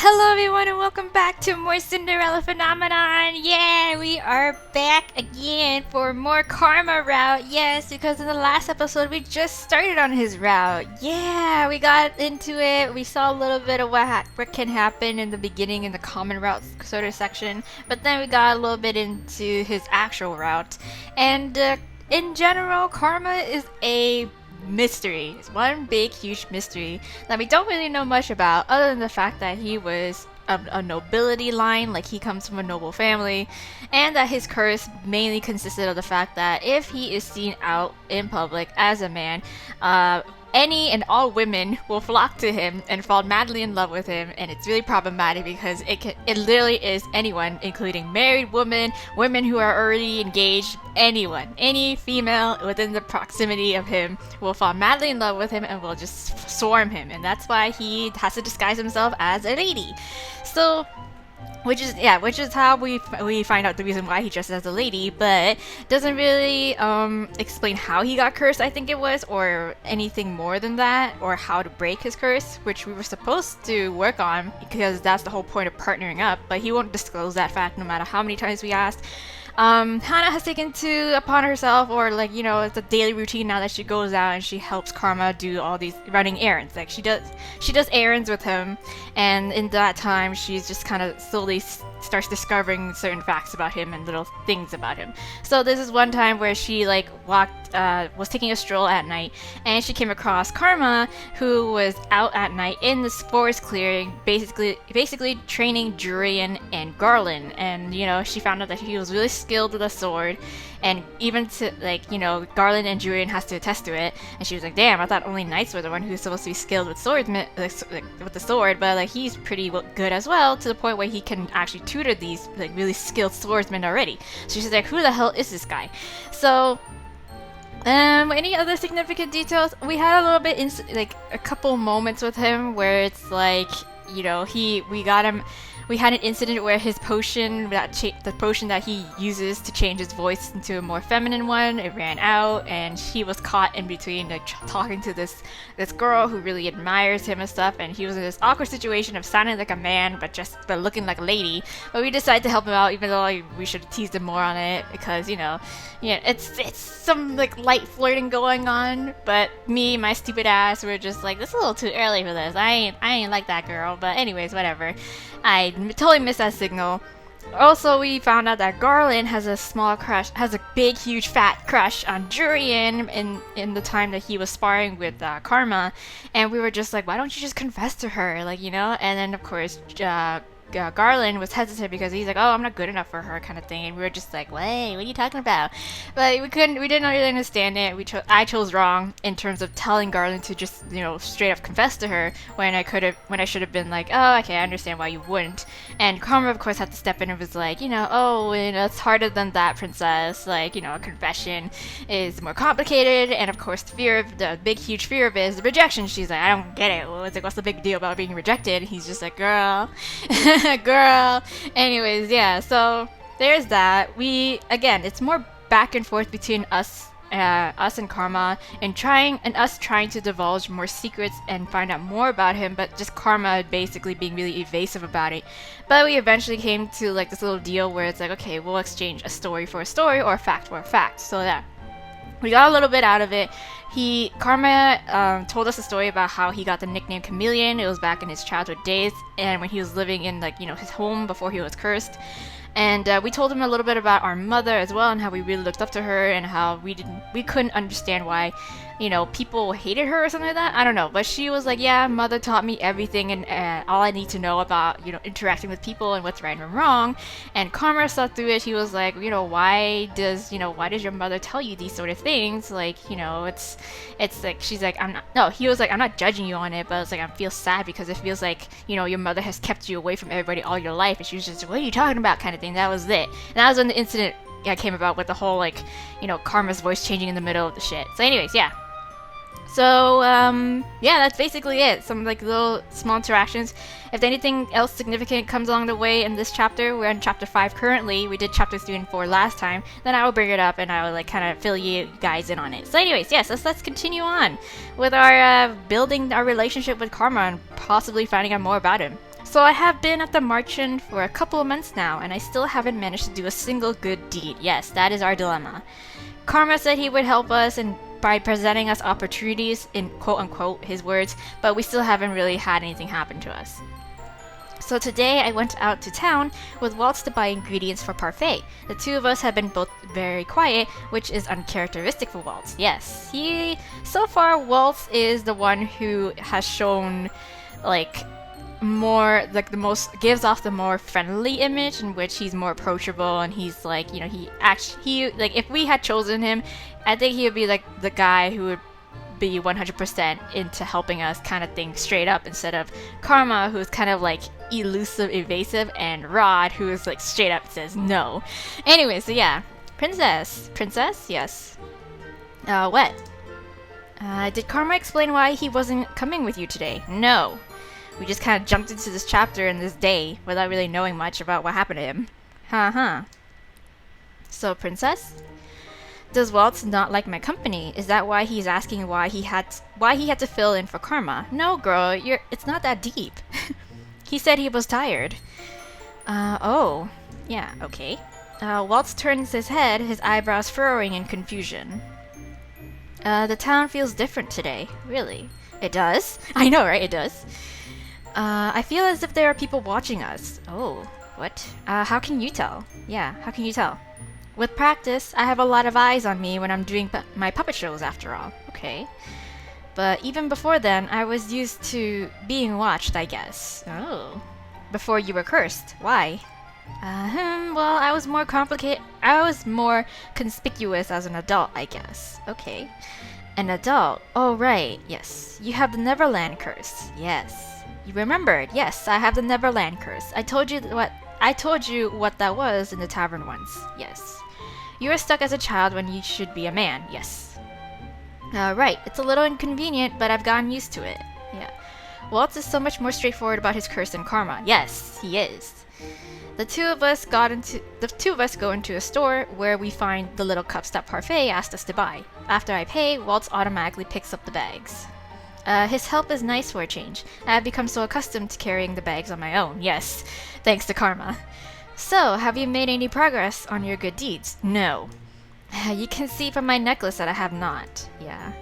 Hello everyone and welcome back to more Cinderella Phenomenon! Yeah, we are back again for more Karma route. Yes, because in the last episode we just started on his route. Yeah, we got into it. We saw a little bit of what can happen in the beginning in the common route sort of section, but then we got a little bit into his actual route. And in general, Karma is a mystery. It's one big, huge mystery that we don't really know much about, other than the fact that he was a nobility line, like he comes from a noble family, and that his curse mainly consisted of the fact that if he is seen out in public as a man, any and all women will flock to him and fall madly in love with him, and it's really problematic because it literally is anyone, including married women, women who are already engaged, anyone, any female within the proximity of him will fall madly in love with him and will just swarm him, and that's why he has to disguise himself as a lady. So which is how we find out the reason why he dresses as a lady, but doesn't really explain how he got cursed, I think it was, or anything more than that, or how to break his curse, which we were supposed to work on because that's the whole point of partnering up, but he won't disclose that fact no matter how many times we asked. Hannah has taken to upon herself, or like, you know, it's a daily routine now that she goes out and she helps Karma do all these running errands. Like she does errands with him, and in that time she's just kind of slowly starts discovering certain facts about him and little things about him. So this is one time where she like was taking a stroll at night, and she came across Karma, who was out at night in this forest clearing, basically training Jurian and Garland. And you know, she found out that he was really skilled with a sword, and even to like, you know, Garland and Jurian has to attest to it. And she was like, damn, I thought only knights were the one who's supposed to be skilled with with the sword, but like he's pretty good as well, to the point where he can actually tutor these like really skilled swordsmen already. So she's like, who the hell is this guy? So any other significant details? We had a little bit like a couple moments with him where it's like, you know, we had an incident where his potion, the potion that he uses to change his voice into a more feminine one, it ran out, and he was caught in between like talking to this girl who really admires him and stuff, and he was in this awkward situation of sounding like a man but looking like a lady. But we decided to help him out, even though we should have teased him more on it, because you know, yeah, it's some like light flirting going on. But me, my stupid ass, were just like, this is a little too early for this. I ain't like that girl. But anyways, whatever. I totally missed that signal. Also, we found out that Garland has a big, huge, fat crush on Jurian in the time that he was sparring with Karma, and we were just like, why don't you just confess to her, like, you know? And then of course, Garland was hesitant because he's like, oh, I'm not good enough for her, kind of thing, and we were just like, wait, what are you talking about? But we didn't really understand it. I chose wrong in terms of telling Garland to just, you know, straight up confess to her, when I should have been like, oh, okay, I understand why you wouldn't. And Karma, of course, had to step in and was like, you know, oh, you know, it's harder than that, princess. Like, you know, a confession is more complicated, and of course, the big, huge fear of it is the rejection. She's like, I don't get it. Well, it's like, what's the big deal about being rejected? And he's just like, girl. Girl. Anyways, yeah, so there's that. It's more back and forth between us and Karma, and us trying to divulge more secrets and find out more about him, but just Karma basically being really evasive about it. But we eventually came to like this little deal where it's like, okay, we'll exchange a story for a story, or a fact for a fact. So that we got a little bit out of it. Karma told us a story about how he got the nickname Chameleon. It was back in his childhood days, and when he was living in, like, you know, his home before he was cursed. And we told him a little bit about our mother as well, and how we really looked up to her, and how we couldn't understand why, you know, people hated her or something like that. I don't know, but she was like, yeah, mother taught me everything, and all I need to know about, you know, interacting with people and what's right and wrong. And Karma saw through it. He was like, you know, why does your mother tell you these sort of things? Like, you know, it's like, she's like, he was like, I'm not judging you on it, but it's like, I feel sad because it feels like, you know, your mother has kept you away from everybody all your life. And she was just, what are you talking about, kind of thing. That was it. And that was when the incident came about with the whole, like, you know, Karma's voice changing in the middle of the shit. So anyways, yeah. So, yeah, that's basically it. Some, like, little small interactions. If anything else significant comes along the way in this chapter, we're in chapter 5 currently. We did chapter 3 and 4 last time. Then I will bring it up and I will, like, kind of fill you guys in on it. So anyways, yes, let's continue on with our, building our relationship with Karma and possibly finding out more about him. So I have been at the Marchen for a couple of months now, and I still haven't managed to do a single good deed. Yes, that is our dilemma. Karma said he would help us and by presenting us opportunities, in quote-unquote his words, but we still haven't really had anything happen to us. So today I went out to town with Waltz to buy ingredients for parfait. The two of us have been both very quiet, which is uncharacteristic for Waltz. Yes, so far Waltz is the one who has shown like more like the most gives off the more friendly image in which he's more approachable, and he's like, you know, he like if we had chosen him, I think he would be like the guy who would be 100% into helping us kind of thing straight up, instead of Karma, who's kind of like elusive, evasive, and Rod, who is like straight up says no. Anyway, so yeah, princess, yes. What? Did Karma explain why he wasn't coming with you today? No. We just kind of jumped into this chapter in this day without really knowing much about what happened to him. So, princess? Does Waltz not like my company? Is that why he's asking why he had to fill in for Karma? No, girl, it's not that deep. He said he was tired. Oh. Yeah, okay. Waltz turns his head, his eyebrows furrowing in confusion. The town feels different today. Really? It does? I know, right? It does. I feel as if there are people watching us. Oh, what? How can you tell? Yeah, how can you tell? With practice, I have a lot of eyes on me when I'm doing my puppet shows, after all. Okay. But even before then, I was used to being watched, I guess. Oh. Before you were cursed. Why? Well, I was more conspicuous as an adult, I guess. Okay. An adult. Oh, right. Yes. You have the Neverland curse. Yes. You remembered. Yes, I have the Neverland curse. I told you what that was in the tavern once. Yes. You were stuck as a child when you should be a man. Yes. Right. It's a little inconvenient, but I've gotten used to it. Yeah. Waltz is so much more straightforward about his curse than Karma. Yes, he is. The two of us go into a store where we find the little cups that Parfait asked us to buy. After I pay, Waltz automatically picks up the bags. His help is nice for a change. I have become so accustomed to carrying the bags on my own. Yes, thanks to Karma. So, have you made any progress on your good deeds? No. You can see from my necklace that I have not. Yeah.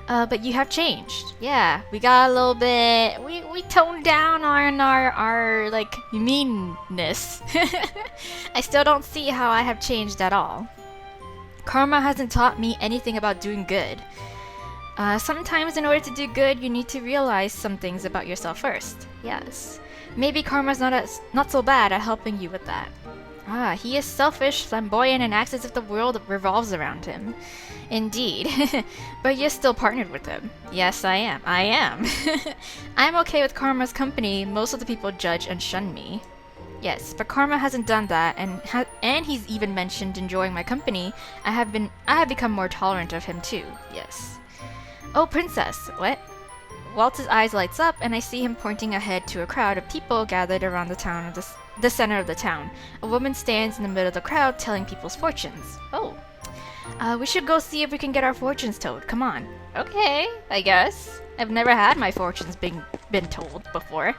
But you have changed. Yeah, we got a little bit... We toned down on our like, meanness. I still don't see how I have changed at all. Karma hasn't taught me anything about doing good. Sometimes in order to do good, you need to realize some things about yourself first. Yes. Maybe Karma's not so bad at helping you with that. He is selfish, flamboyant, and acts as if the world revolves around him. Indeed. But you're still partnered with him. Yes, I am. I'm okay with Karma's company. Most of the people judge and shun me. Yes, but Karma hasn't done that, and he's even mentioned enjoying my company. I have become more tolerant of him too. Yes. Oh, princess. What? Waltz's eyes lights up, and I see him pointing ahead to a crowd of people gathered around the center of the town. A woman stands in the middle of the crowd telling people's fortunes. Oh. We should go see if we can get our fortunes told. Come on. Okay, I guess. I've never had my fortunes been told before.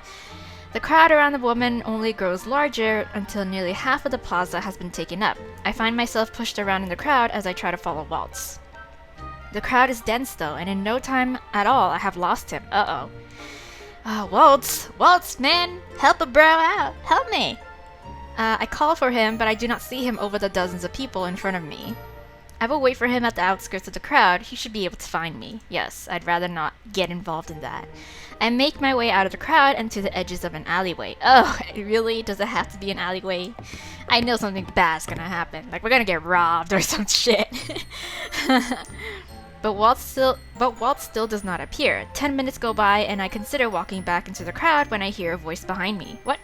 The crowd around the woman only grows larger until nearly half of the plaza has been taken up. I find myself pushed around in the crowd as I try to follow Waltz. The crowd is dense though, and in no time at all I have lost him. Uh-oh. Waltz, man! Help a bro out! Help me! I call for him, but I do not see him over the dozens of people in front of me. I will wait for him at the outskirts of the crowd. He should be able to find me. Yes, I'd rather not get involved in that. I make my way out of the crowd and to the edges of an alleyway. Oh, really? Does it have to be an alleyway? I know something bad's gonna happen. Like, we're gonna get robbed or some shit. But Waltz still does not appear. 10 minutes go by, and I consider walking back into the crowd when I hear a voice behind me. What?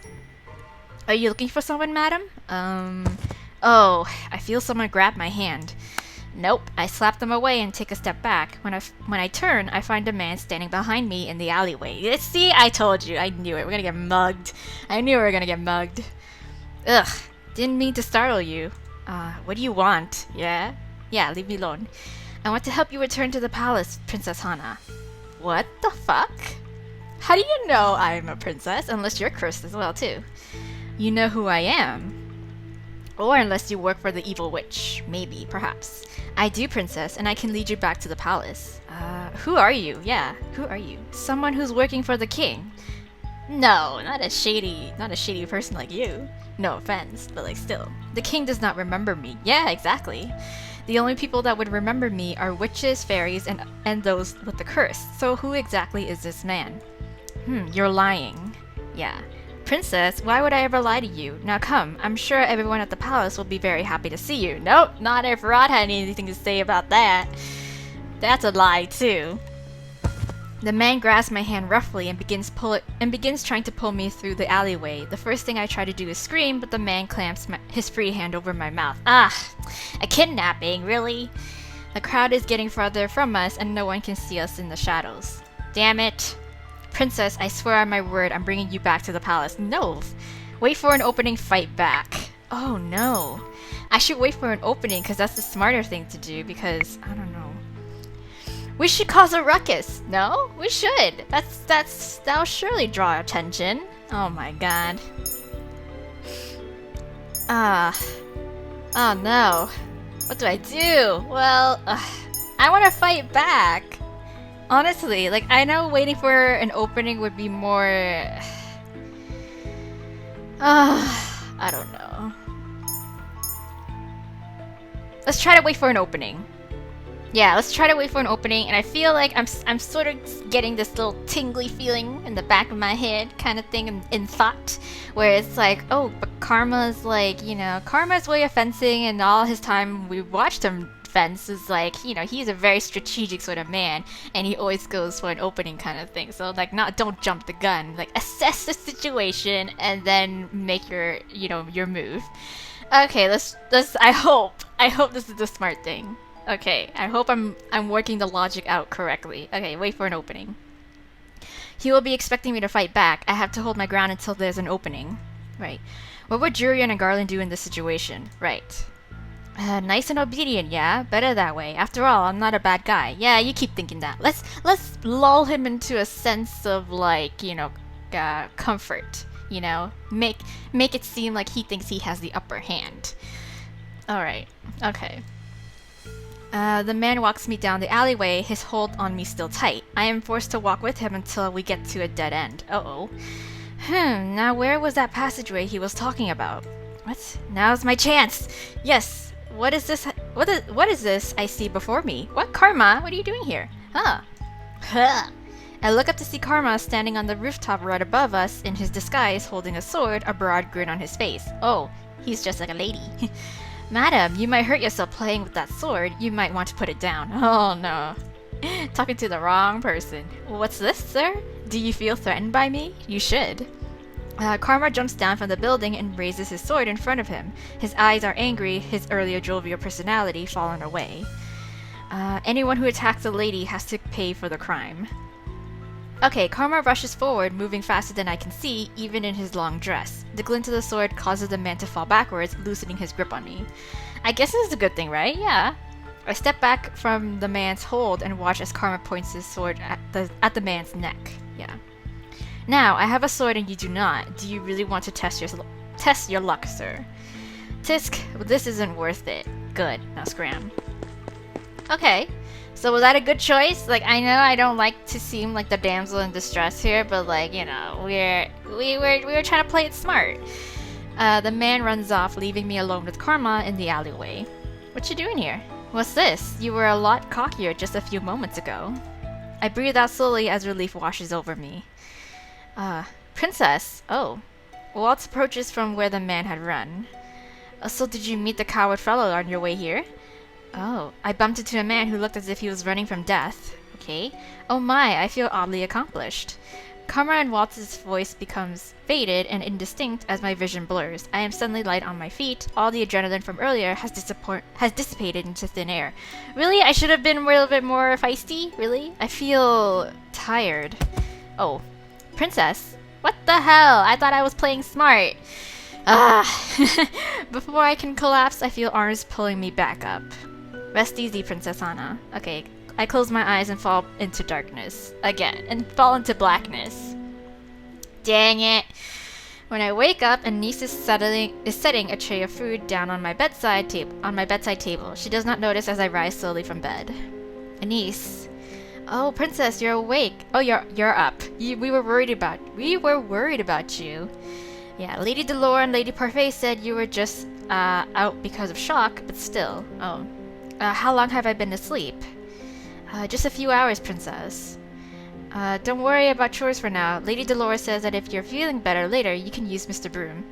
Are you looking for someone, madam? Oh, I feel someone grab my hand. Nope, I slap them away and take a step back. When I turn, I find a man standing behind me in the alleyway. See, I told you. I knew it. We're gonna get mugged. I knew we were gonna get mugged. Ugh, didn't mean to startle you. What do you want? Yeah? Yeah, leave me alone. I want to help you return to the palace, Princess Hana. What the fuck? How do you know I'm a princess unless you're cursed as well too? You know who I am. Or unless you work for the evil witch. Maybe, perhaps. I do, princess, and I can lead you back to the palace. Who are you? Yeah, who are you? Someone who's working for the king. No, not a shady person like you. No offense, but like still. The king does not remember me. Yeah, exactly. The only people that would remember me are witches, fairies, and those with the curse. So who exactly is this man? You're lying. Yeah. Princess, why would I ever lie to you? Now come, I'm sure everyone at the palace will be very happy to see you. Nope, not if Rod had anything to say about that. That's a lie too. The man grabs my hand roughly and begins trying to pull me through the alleyway. The first thing I try to do is scream, but the man clamps his free hand over my mouth. Ah, a kidnapping, really? The crowd is getting farther from us and no one can see us in the shadows. Damn it. Princess, I swear on my word, I'm bringing you back to the palace. No! Wait for an opening, fight back. Oh no. I should wait for an opening because that's the smarter thing to do because, I don't know. We should cause a ruckus. No? We should. That'll surely draw attention. Oh my god. Oh no. What do I do? Well, I want to fight back. Honestly, like, I know waiting for an opening would be more... I don't know. Let's try to wait for an opening. Yeah, let's try to wait for an opening, and I feel like I'm sort of getting this little tingly feeling in the back of my head kind of thing in thought, where it's like, oh, but Karma's like, you know, Karma's way of fencing, and all his time we watched him fence is like, you know, he's a very strategic sort of man, and he always goes for an opening kind of thing. So like, don't jump the gun, like assess the situation and then make your, you know, your move. Okay, let's I hope this is the smart thing. Okay, I hope I'm working the logic out correctly. Okay, wait for an opening. He will be expecting me to fight back. I have to hold my ground until there's an opening. Right. What would Jurian and Garland do in this situation? Right. Nice and obedient, yeah? Better that way. After all, I'm not a bad guy. Yeah, you keep thinking that. Let's lull him into a sense of, like, you know, comfort. You know? Make it seem like he thinks he has the upper hand. Alright. Okay. The man walks me down the alleyway, his hold on me still tight. I am forced to walk with him until we get to a dead end. Uh-oh. Now where was that passageway he was talking about? What? Now's my chance! Yes! What is this? What is this I see before me? What? Karma? What are you doing here? Huh. I look up to see Karma standing on the rooftop right above us, in his disguise, holding a sword, a broad grin on his face. Oh, he's just like a lady. Madam, you might hurt yourself playing with that sword. You might want to put it down. Oh no. Talking to the wrong person. What's this, sir? Do you feel threatened by me? You should. Karma jumps down from the building and raises his sword in front of him. His eyes are angry, his earlier jovial personality fallen away. Anyone who attacks a lady has to pay for the crime. Okay, Karma rushes forward, moving faster than I can see, even in his long dress. The glint of the sword causes the man to fall backwards, loosening his grip on me. I guess this is a good thing, right? Yeah. I step back from the man's hold and watch as Karma points his sword at the man's neck. Yeah. Now, I have a sword and you do not. Do you really want to test your luck, sir? Tisk, this isn't worth it. Good. Now scram. Okay. So was that a good choice? Like, I know I don't like to seem like the damsel in distress here, but like, you know, we were trying to play it smart. The man runs off, leaving me alone with Karma in the alleyway. What you doing here? What's this? You were a lot cockier just a few moments ago. I breathe out slowly as relief washes over me. Princess? Oh. Waltz approaches from where the man had run. So did you meet the coward fellow on your way here? Oh, I bumped into a man who looked as if he was running from death. Okay. Oh my, I feel oddly accomplished. Karma and Waltz's voice becomes faded and indistinct as my vision blurs. I am suddenly light on my feet. All the adrenaline from earlier has dissipated into thin air. Really? I should have been a little bit more feisty? Really? I feel tired. Oh. Princess? What the hell? I thought I was playing smart. Before I can collapse, I feel arms pulling me back up. Rest easy, Princess Anna. Okay, I close my eyes and fall into darkness. Again. And fall into blackness. Dang it. When I wake up, Anise is setting a tray of food down on my bedside table. She does not notice as I rise slowly from bed. Anise. Oh, princess, you're awake. Oh, you're up. We were worried about you. Yeah, Lady Delore and Lady Parfait said you were just out because of shock, but still. Oh. How long have I been asleep? Just a few hours, princess. Don't worry about chores for now. Lady Delore says that if you're feeling better later, you can use Mr. Broom.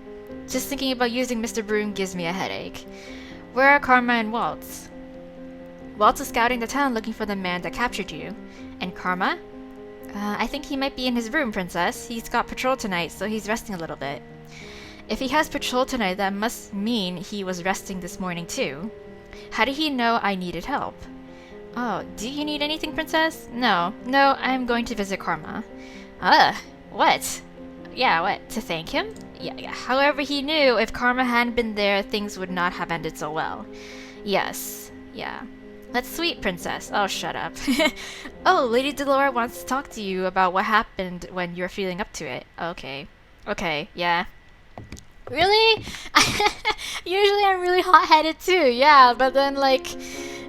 Just thinking about using Mr. Broom gives me a headache. Where are Karma and Waltz? Waltz is scouting the town looking for the man that captured you. And Karma? I think he might be in his room, princess. He's got patrol tonight, so he's resting a little bit. If he has patrol tonight, that must mean he was resting this morning too. How did he know I needed help? Oh, do you need anything, princess? No, I'm going to visit Karma. What? Yeah, what? To thank him? Yeah. However, he knew if Karma hadn't been there, things would not have ended so well. Yes, yeah. That's sweet, princess. Oh, shut up. Oh, Lady Delore wants to talk to you about what happened when you're feeling up to it. Okay, yeah. Really? Usually I'm really hot-headed too, yeah, but then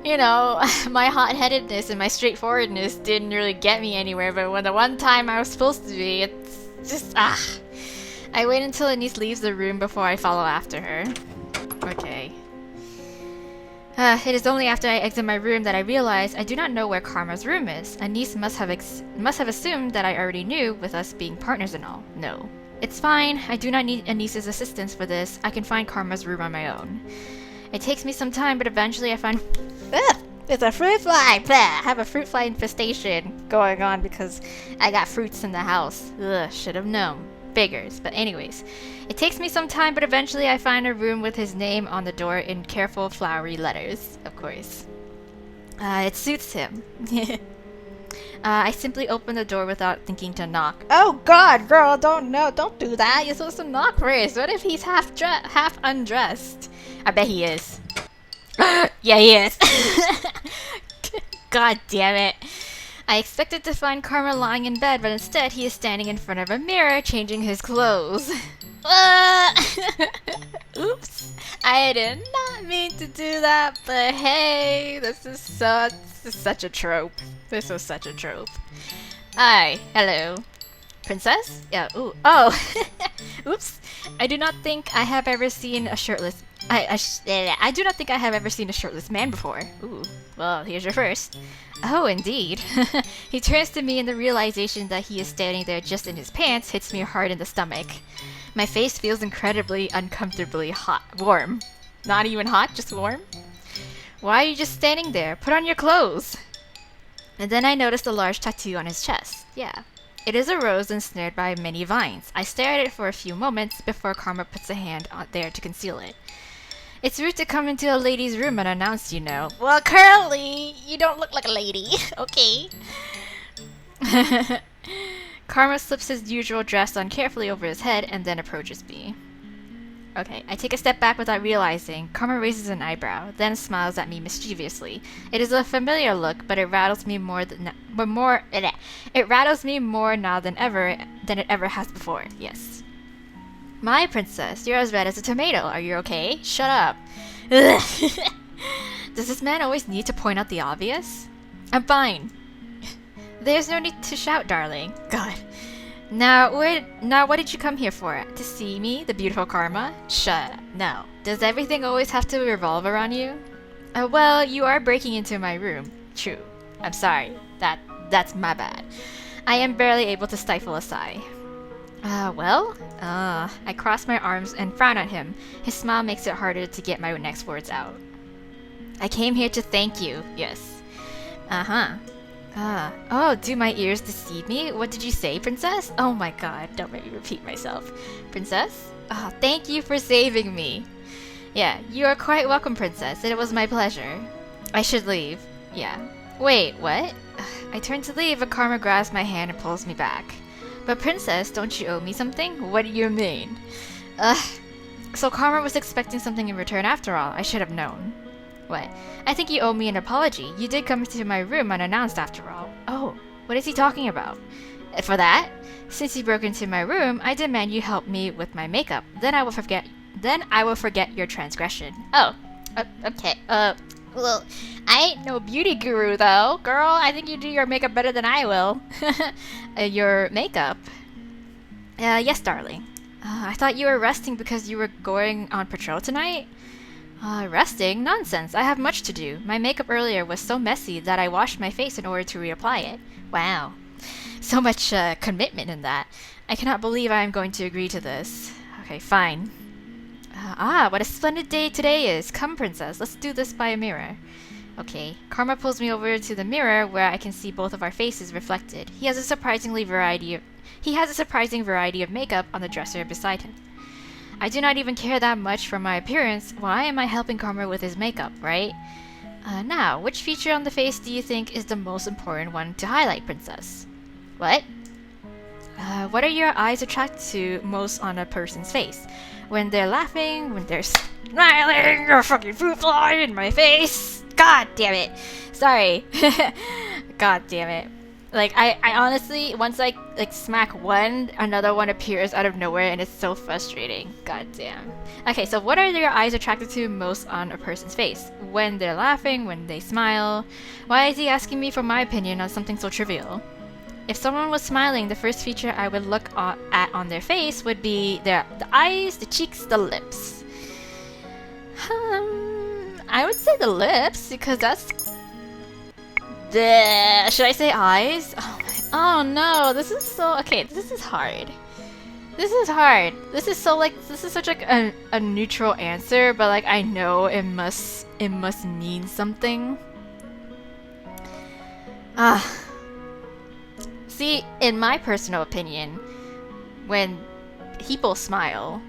you know, my hot-headedness and my straightforwardness didn't really get me anywhere, but when the one time I was supposed to be, it's just, I wait until Anise leaves the room before I follow after her. Okay. It is only after I exit my room that I realize I do not know where Karma's room is. Anise must have assumed that I already knew, with us being partners and all. No. It's fine. I do not need Anise's assistance for this. I can find Karma's room on my own. It takes me some time, but eventually I find... It's a fruit fly! I have a fruit fly infestation going on because I got fruits in the house. Should have known. Figures. But anyways, it takes me some time, but eventually I find a room with his name on the door in careful flowery letters, of course. It suits him. I simply open the door without thinking to knock. Oh god, girl, don't do that. You're supposed to knock first. What if he's half undressed? I bet he is. Yeah, he is. God damn it. I expected to find Karma lying in bed, but instead he is standing in front of a mirror changing his clothes. Oops. I did not mean to do that, but hey, this is such a trope. This was such a trope. Hi, hello. Princess? Yeah, ooh. Oh! Oops. I do not think I have ever seen a shirtless... I do not think I have ever seen a shirtless man before. Ooh. Well, here's your first. Oh, indeed. He turns to me and the realization that he is standing there just in his pants hits me hard in the stomach. My face feels incredibly, uncomfortably warm. Not even hot, just warm? Why are you just standing there? Put on your clothes! And then I noticed a large tattoo on his chest. Yeah. It is a rose ensnared by many vines. I stare at it for a few moments before Karma puts a hand there to conceal it. It's rude to come into a lady's room unannounced, you know. Well, currently, you don't look like a lady. Okay. Karma slips his usual dress on carefully over his head and then approaches me. Okay, I take a step back without realizing. Karma raises an eyebrow, then smiles at me mischievously. It is a familiar look, but it rattles me more now than it ever has before. Yes. My princess, you're as red as a tomato. Are you okay? Shut up. Does this man always need to point out the obvious? I'm fine. There's no need to shout, darling. God. Now, what did you come here for? To see me, the beautiful Karma? Shut up. No. Does everything always have to revolve around you? Well, you are breaking into my room. True. I'm sorry. That's my bad. I am barely able to stifle a sigh. I cross my arms and frown at him. His smile makes it harder to get my next words out. I came here to thank you. Yes. Oh, do my ears deceive me? What did you say, princess? Oh my god, don't make me repeat myself. Princess? Oh, thank you for saving me. Yeah, you are quite welcome, princess. It was my pleasure. I should leave. Yeah. Wait, what? I turn to leave, but Karma grabs my hand and pulls me back. But princess, don't you owe me something? What do you mean? So Karma was expecting something in return after all. I should have known. What? I think you owe me an apology. You did come into my room unannounced after all. Oh, what is he talking about? For that? Since you broke into my room, I demand you help me with my makeup. Then I will forget your transgression. Oh, okay. Well, I ain't no beauty guru though. Girl, I think you do your makeup better than I will. Your makeup? Yes, darling. I thought you were resting because you were going on patrol tonight? Resting? Nonsense. I have much to do. My makeup earlier was so messy that I washed my face in order to reapply it. Wow. So much commitment in that. I cannot believe I am going to agree to this. Okay, fine. What a splendid day today is. Come, princess, let's do this by a mirror. Okay. Karma pulls me over to the mirror where I can see both of our faces reflected. He has a surprising variety of makeup on the dresser beside him. I do not even care that much for my appearance. Why am I helping Karma with his makeup, right? Now, which feature on the face do you think is the most important one to highlight, princess? What? What are your eyes attracted to most on a person's face? When they're laughing, when they're smiling, or fucking fruit fly in my face. God damn it. Sorry. God damn it. Like, I honestly, once I, like, smack one, another one appears out of nowhere, and it's so frustrating. God damn. Okay, so what are your eyes attracted to most on a person's face? When they're laughing, when they smile? Why is he asking me for my opinion on something so trivial? If someone was smiling, the first feature I would look at on their face would be the eyes, the cheeks, the lips. I would say the lips, because that's... Should I say eyes? Oh no, this is so... Okay, this is hard. This is hard. This is so like... This is such like a neutral answer, but like I know it must mean something. See, in my personal opinion, when people smile,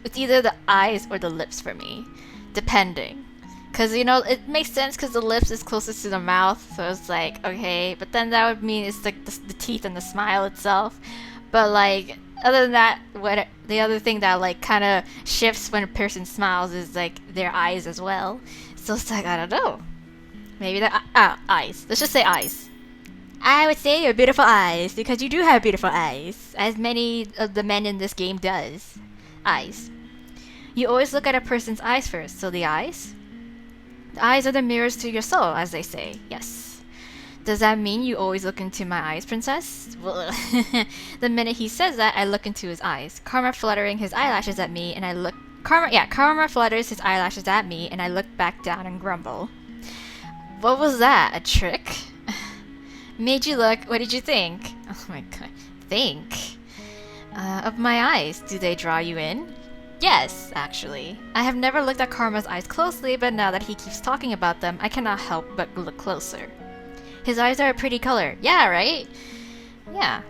it's either the eyes or the lips for me, depending. Because, you know, it makes sense because the lips is closest to the mouth, so it's like, okay, but then that would mean it's like the teeth and the smile itself. But, like, other than that, the other thing that, like, kind of shifts when a person smiles is, like, their eyes as well. So it's like, I don't know. Maybe the eyes. Let's just say eyes. I would say your beautiful eyes, because you do have beautiful eyes, as many of the men in this game does. Eyes. You always look at a person's eyes first, so the eyes? The eyes are the mirrors to your soul, as they say, yes. Does that mean you always look into my eyes, princess? Well, the minute he says that, I look into his eyes. Karma fluttering his eyelashes at me, and I look... Karma flutters his eyelashes at me, and I look back down and grumble. What was that, a trick? Made you look, what did you think? Oh my god, think? Of my eyes, do they draw you in? Yes, actually. I have never looked at Karma's eyes closely, but now that he keeps talking about them, I cannot help but look closer. His eyes are a pretty color. Yeah, right? Yeah.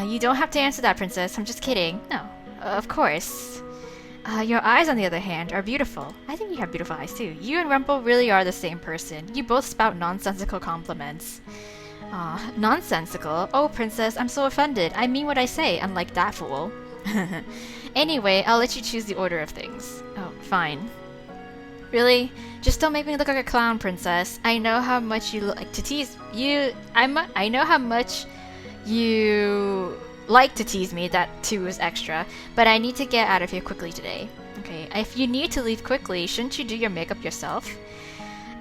You don't have to answer that, princess. I'm just kidding. No, of course. Your eyes, on the other hand, are beautiful. I think you have beautiful eyes, too. You and Rumple really are the same person. You both spout nonsensical compliments. Nonsensical? Oh, princess, I'm so offended. I mean what I say, unlike that fool. Anyway, I'll let you choose the order of things. Oh, fine. Really? Just don't make me look like a clown, princess. I know how much you like to tease you. I know how much you like to tease me. That too is extra. But I need to get out of here quickly today. Okay, if you need to leave quickly, shouldn't you do your makeup yourself?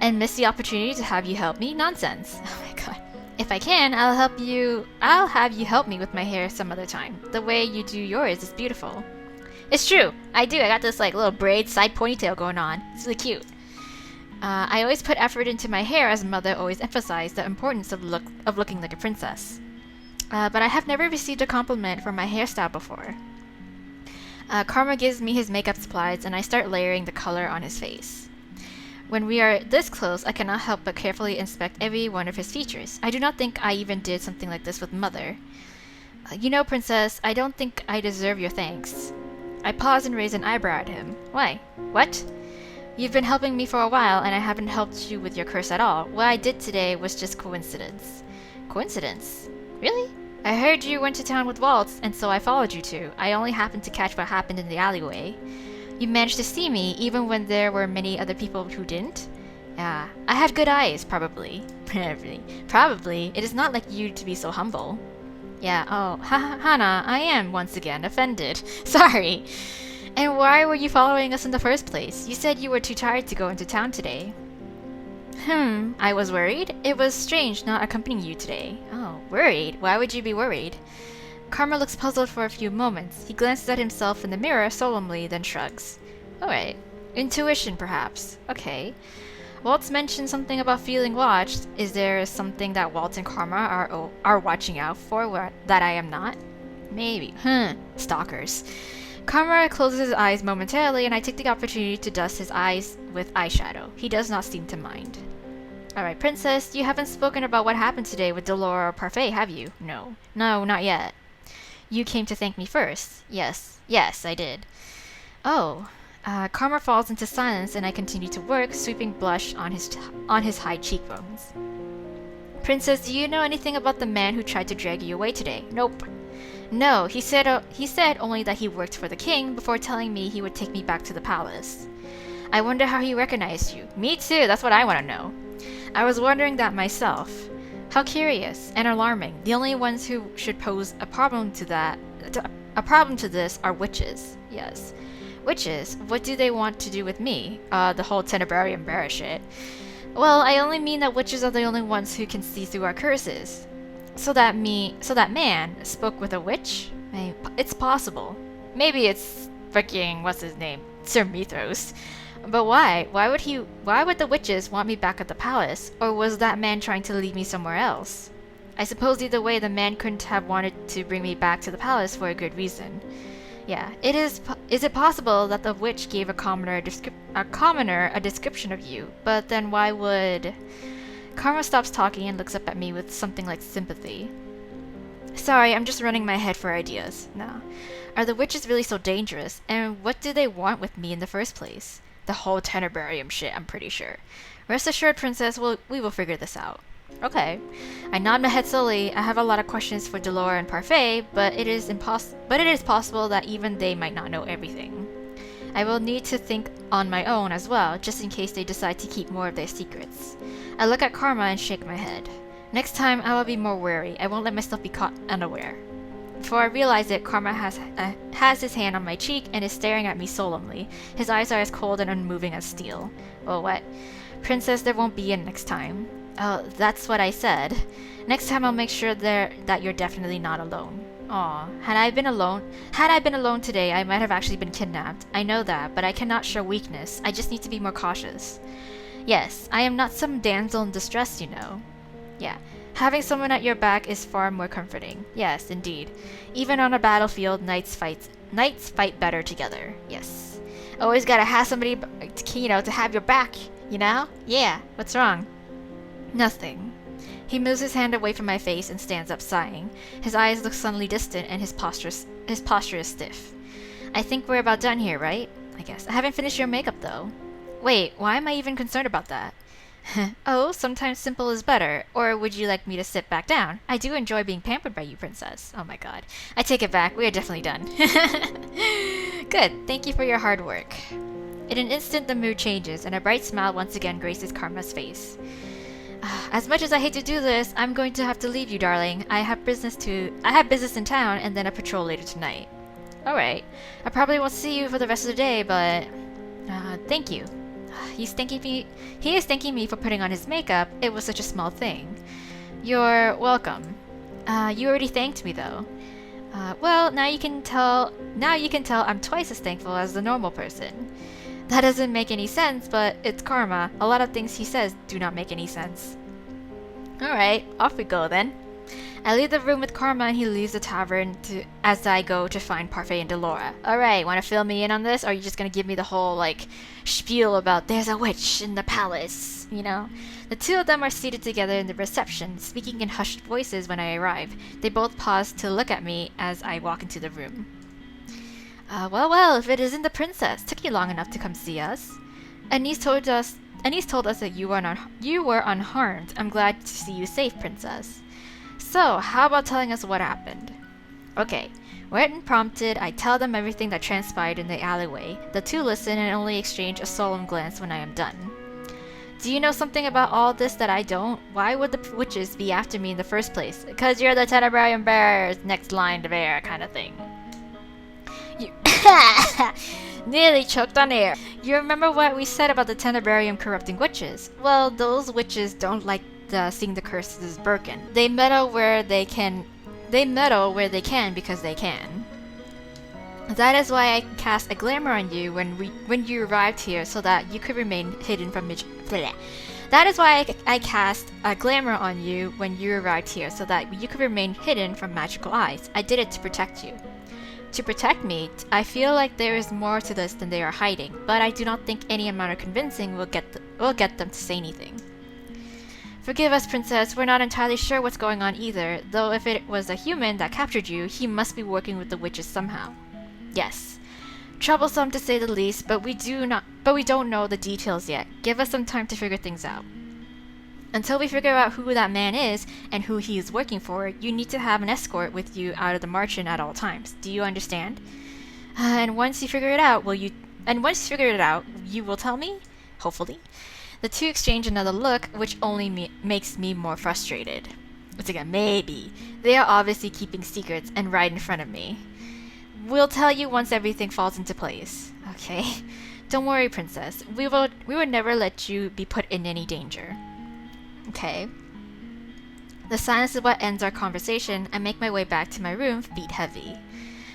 And miss the opportunity to have you help me? Nonsense. Oh my god. If I can, I'll have you help me with my hair some other time. The way you do yours is beautiful. It's true. I do. I got this like little braid side ponytail going on. It's really cute. I always put effort into my hair, as mother always emphasized the importance of looking like a princess. But I have never received a compliment for my hairstyle before. Karma gives me his makeup supplies, and I start layering the color on his face. When we are this close, I cannot help but carefully inspect every one of his features. I do not think I even did something like this with mother. You know, princess, I don't think I deserve your thanks. I pause and raise an eyebrow at him. Why? What? You've been helping me for a while, and I haven't helped you with your curse at all. What I did today was just coincidence. Coincidence? Really? I heard you went to town with Waltz, and so I followed you two. I only happened to catch what happened in the alleyway. You managed to see me even when there were many other people who didn't? Yeah, I have good eyes, probably. Probably. It is not like you to be so humble. Yeah, oh, Hana, I am once again offended. Sorry. And why were you following us in the first place? You said you were too tired to go into town today. I was worried. It was strange not accompanying you today. Oh, worried? Why would you be worried? Karma looks puzzled for a few moments. He glances at himself in the mirror solemnly, then shrugs. Alright. Intuition, perhaps. Okay. Waltz mentioned something about feeling watched. Is there something that Walt and Karma are watching out for that I am not? Maybe. Stalkers. Karma closes his eyes momentarily, and I take the opportunity to dust his eyes with eyeshadow. He does not seem to mind. Alright, Princess, you haven't spoken about what happened today with Delora or Parfait, have you? No. No, not yet. You came to thank me first. Yes, I did. Oh. Karma falls into silence, and I continue to work, sweeping blush on his high cheekbones. Princess, do you know anything about the man who tried to drag you away today? Nope. No, he said only that he worked for the king before telling me he would take me back to the palace. I wonder how he recognized you. Me too, that's what I want to know. I was wondering that myself. How curious and alarming. The only ones who should pose a problem to this are witches. Yes. Witches? What do they want to do with me? The whole Tenebrarium Bear shit. Well, I only mean that witches are the only ones who can see through our curses. So that man spoke with a witch? It's possible. Maybe it's freaking, what's his name? Sir Mithros. But why? Why would the witches want me back at the palace? Or was that man trying to lead me somewhere else? I suppose either way the man couldn't have wanted to bring me back to the palace for a good reason. Yeah, is it possible that the witch gave a commoner a description of you? But then why would... Karma stops talking and looks up at me with something like sympathy. Sorry, I'm just running my head for ideas. No. Are the witches really so dangerous? And what do they want with me in the first place? The whole Tenebrarium shit, I'm pretty sure. Rest assured, Princess, we will figure this out. Okay. I nod my head slowly. I have a lot of questions for Delora and Parfait, but it is possible that even they might not know everything. I will need to think on my own as well, just in case they decide to keep more of their secrets. I look at Karma and shake my head. Next time, I will be more wary. I won't let myself be caught unaware. Before I realize it, Karma has his hand on my cheek and is staring at me solemnly. His eyes are as cold and unmoving as steel. Well, what? Princess, there won't be a next time. Oh, that's what I said. Next time I'll make sure that you're definitely not alone. Aw, had I been alone today, I might have actually been kidnapped. I know that, but I cannot show weakness. I just need to be more cautious. Yes, I am not some damsel in distress, you know. Yeah, having someone at your back is far more comforting. Yes, indeed. Even on a battlefield, knights fight better together. Yes. Always gotta have somebody, to have your back, you know? Yeah, what's wrong? Nothing. He moves his hand away from my face and stands up, sighing. His eyes look suddenly distant and his posture is stiff. I think we're about done here, right? I guess. I haven't finished your makeup, though. Wait, why am I even concerned about that? Oh, sometimes simple is better. Or would you like me to sit back down? I do enjoy being pampered by you, Princess. Oh my god. I take it back. We are definitely done. Good. Thank you for your hard work. In an instant, the mood changes, and a bright smile once again graces Karma's face. As much as I hate to do this, I'm going to have to leave you, darling. I have business in town and then a patrol later tonight. Alright. I probably won't see you for the rest of the day, but... thank you. He is thanking me for putting on his makeup. It was such a small thing. You're welcome. You already thanked me, though. Well, now you can tell I'm twice as thankful as the normal person. That doesn't make any sense, but it's Karma. A lot of things he says do not make any sense. Alright, off we go then. I leave the room with Karma and he leaves the tavern as I go to find Parfait and Delora. Alright, wanna fill me in on this? Or are you just gonna give me the whole, spiel about there's a witch in the palace, you know? The two of them are seated together in the reception, speaking in hushed voices when I arrive. They both pause to look at me as I walk into the room. Well, if it isn't the princess, took you long enough to come see us. Anise told us that you were unharmed. I'm glad to see you safe, princess. So, how about telling us what happened? Okay, When prompted, I tell them everything that transpired in the alleyway. The two listen and only exchange a solemn glance when I am done. Do you know something about all this that I don't? Why would the witches be after me in the first place? Because you're the Tenebrarium Bear's next line to bear kind of thing. You nearly choked on air. You remember what we said about the Tenebrarium corrupting witches? Well, those witches don't like seeing the curses broken. They meddle where they can. They meddle where they can because they can. That is why I cast a glamour on you when you arrived here, so that you could remain hidden from That is why I cast a glamour on you when you arrived here, so that you could remain hidden from magical eyes. I did it to protect you. To protect me, I feel like there is more to this than they are hiding, but I do not think any amount of convincing will get them to say anything. Forgive us, Princess, we're not entirely sure what's going on either, though if it was a human that captured you, he must be working with the witches somehow. Yes. Troublesome to say the least, but we don't know the details yet. Give us some time to figure things out. Until we figure out who that man is and who he is working for, you need to have an escort with you out of the margin at all times. Do you understand? And once you figure it out, you will tell me? Hopefully. The two exchange another look, which only makes me more frustrated. It's like a maybe. They are obviously keeping secrets and right in front of me. We'll tell you once everything falls into place. Okay? Don't worry, Princess. We would never let you be put in any danger. Okay. The silence is what ends our conversation. I make my way back to my room, feet heavy.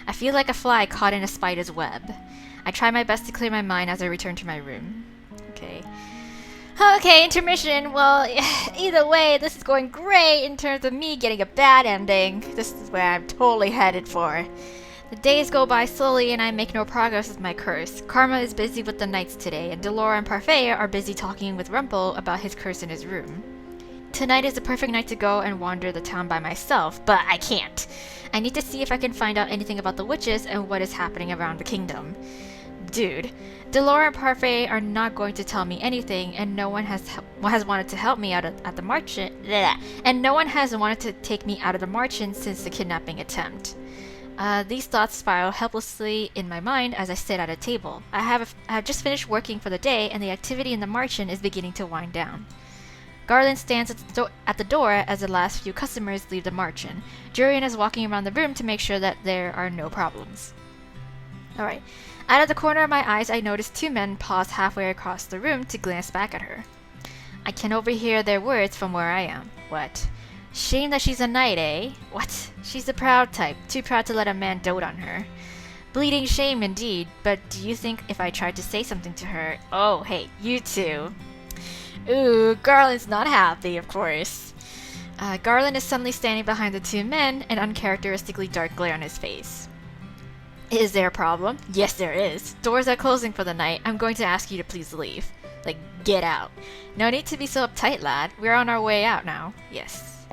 I feel like a fly caught in a spider's web. I try my best to clear my mind as I return to my room. Okay. Okay, intermission. Well, either way, this is going great in terms of me getting a bad ending. This is where I'm totally headed for. The days go by slowly and I make no progress with my curse. Karma is busy with the knights today, and Delora and Parfait are busy talking with Rumple about his curse in his room. Tonight is the perfect night to go and wander the town by myself, but I can't. I need to see if I can find out anything about the witches and what is happening around the kingdom. Dude, Delora and Parfait are not going to tell me anything, and no one has wanted to help me out at the marching. And no one has wanted to take me out of the marching since the kidnapping attempt. These thoughts spiral helplessly in my mind as I sit at a table. I have just finished working for the day, and the activity in the marching is beginning to wind down. Garland stands at the door as the last few customers leave the marching. Jurian is walking around the room to make sure that there are no problems. Alright. Out of the corner of my eyes, I notice two men pause halfway across the room to glance back at her. I can overhear their words from where I am. What? Shame that she's a knight, eh? What? She's the proud type, too proud to let a man dote on her. Bleeding shame indeed, but do you think if I tried to say something to her... Oh, hey, you two. Ooh, Garland's not happy, of course. Garland is suddenly standing behind the two men, an uncharacteristically dark glare on his face. Is there a problem? Yes, there is. Doors are closing for the night. I'm going to ask you to please leave. Like, get out. No need to be so uptight, lad. We're on our way out now. Yes.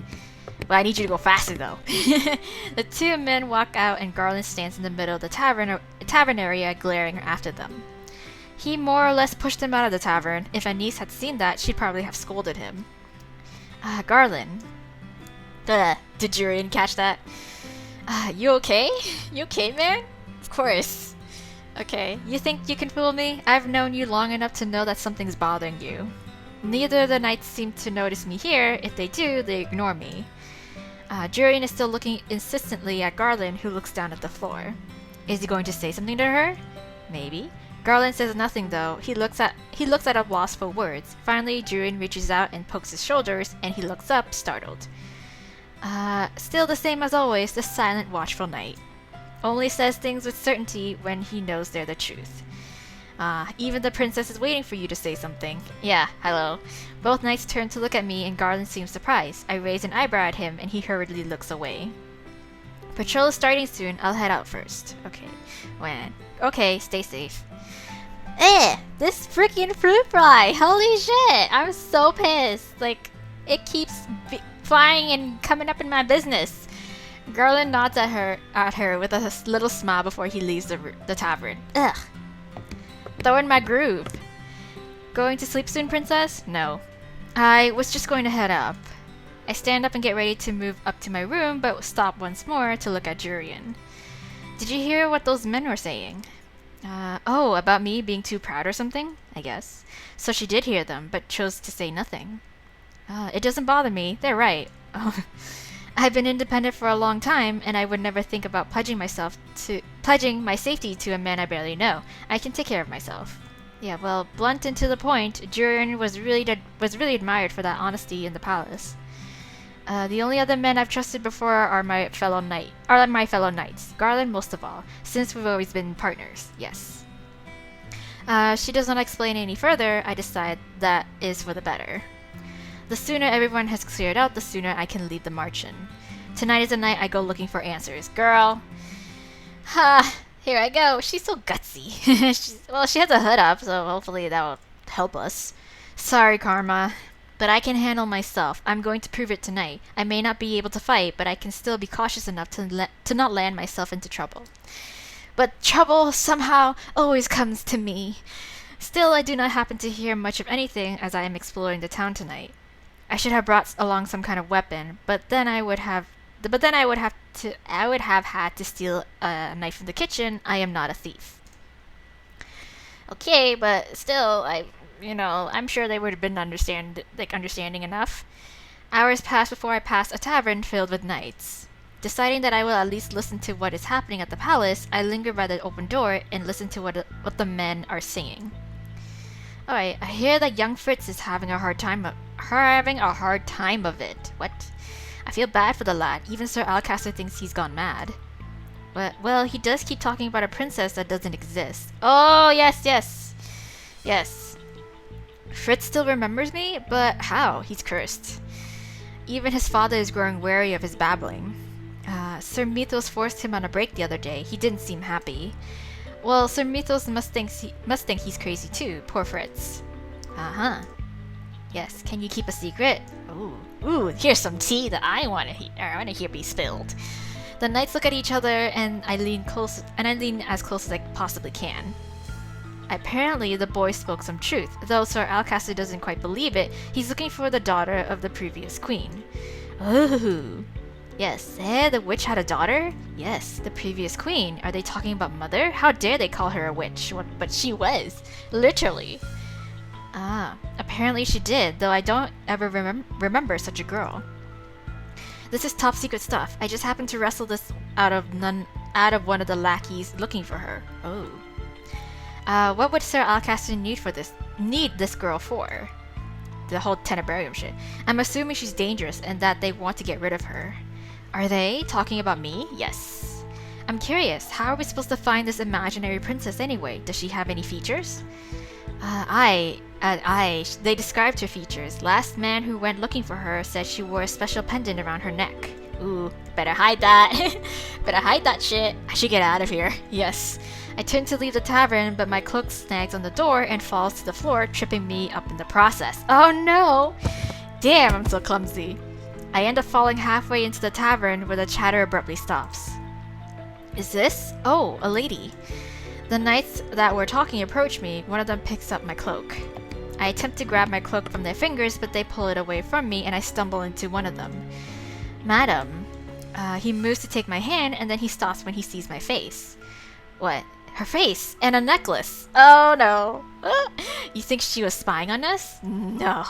Well, I need you to go faster, though. The two men walk out, and Garland stands in the middle of the tavern area, glaring after them. He more or less pushed them out of the tavern. If Anise had seen that, she'd probably have scolded him. Garland. Did Jurian catch that? You okay? You okay, man? Of course. Okay, you think you can fool me? I've known you long enough to know that something's bothering you. Neither of the knights seem to notice me here. If they do, they ignore me. Jurian is still looking insistently at Garland, who looks down at the floor. Is he going to say something to her? Maybe. Garland says nothing though. He looks at a loss for words. Finally, Jurian reaches out and pokes his shoulders, and he looks up, startled. Still the same as always, the silent, watchful knight. Only says things with certainty when he knows they're the truth. Even the princess is waiting for you to say something. Yeah, hello. Both knights turn to look at me, and Garland seems surprised. I raise an eyebrow at him, and he hurriedly looks away. Patrol is starting soon. I'll head out first. Okay. Okay, stay safe. This freaking fruit fly! Holy shit! I'm so pissed. Like, it keeps flying and coming up in my business. Garland nods at her with a little smile before he leaves the tavern. Ugh. Throw in my groove. Going to sleep soon, princess? No. I was just going to head up. I stand up and get ready to move up to my room, but stop once more to look at Jurian. Did you hear what those men were saying? Oh, about me being too proud or something, I guess. So she did hear them, but chose to say nothing. It doesn't bother me. They're right. Oh, I've been independent for a long time, and I would never think about pledging my safety to a man I barely know. I can take care of myself. Yeah, well, blunt and to the point, Durin was really admired for that honesty in the palace. The only other men I've trusted before are my fellow knights. Garland most of all, since we've always been partners. Yes. She does not explain any further. I decide that is for the better. The sooner everyone has cleared out, the sooner I can lead the march in. Tonight is the night I go looking for answers. Girl. Ha! Here I go. She's so gutsy. She has a hood up, so hopefully that will help us. Sorry, Karma. But I can handle myself. I'm going to prove it tonight. I may not be able to fight, but I can still be cautious enough to not land myself into trouble. But trouble somehow always comes to me. Still, I do not happen to hear much of anything as I am exploring the town tonight. I should have brought along some kind of weapon, but then I would have had to steal a knife from the kitchen. I am not a thief. Okay, but still, I'm sure they would have been understanding enough. Hours passed before I passed a tavern filled with knights. Deciding that I will at least listen to what is happening at the palace, I linger by the open door and listen to what the men are singing. Alright, I hear that young Fritz is having a hard time of it. What? I feel bad for the lad. Even Sir Alcaster thinks he's gone mad. But, well, he does keep talking about a princess that doesn't exist. Oh, yes. Fritz still remembers me, but how? He's cursed. Even his father is growing wary of his babbling. Sir Mythos forced him on a break the other day. He didn't seem happy. Well, Sir Mythos must think he's crazy too. Poor Fritz. Uh-huh. Yes, can you keep a secret? Ooh, here's some tea that I want to hear be spilled. The knights look at each other, and I lean as close as I possibly can. Apparently, the boy spoke some truth. Though Sir Alcaster doesn't quite believe it, he's looking for the daughter of the previous queen. Ooh. Yes, the witch had a daughter? Yes, the previous queen. Are they talking about mother? How dare they call her a witch? But she was. Literally. Ah, apparently she did, though I don't ever remember such a girl. This is top secret stuff. I just happened to wrestle this out of one of the lackeys looking for her. Oh. What would Sir Alcaster need this girl for? The whole Tenebrarium shit. I'm assuming she's dangerous and that they want to get rid of her. Are they talking about me? Yes. I'm curious, how are we supposed to find this imaginary princess anyway? Does she have any features? They described her features. Last man who went looking for her said she wore a special pendant around her neck. Ooh, better hide that. Better hide that shit. I should get out of here. Yes. I turn to leave the tavern, but my cloak snags on the door and falls to the floor, tripping me up in the process. Oh no! Damn, I'm so clumsy. I end up falling halfway into the tavern where the chatter abruptly stops. Is this? Oh, a lady. The knights that were talking approach me. One of them picks up my cloak. I attempt to grab my cloak from their fingers, but they pull it away from me and I stumble into one of them. Madam. He moves to take my hand and then he stops when he sees my face. What? Her face! And a necklace! Oh no! You think she was spying on us? No.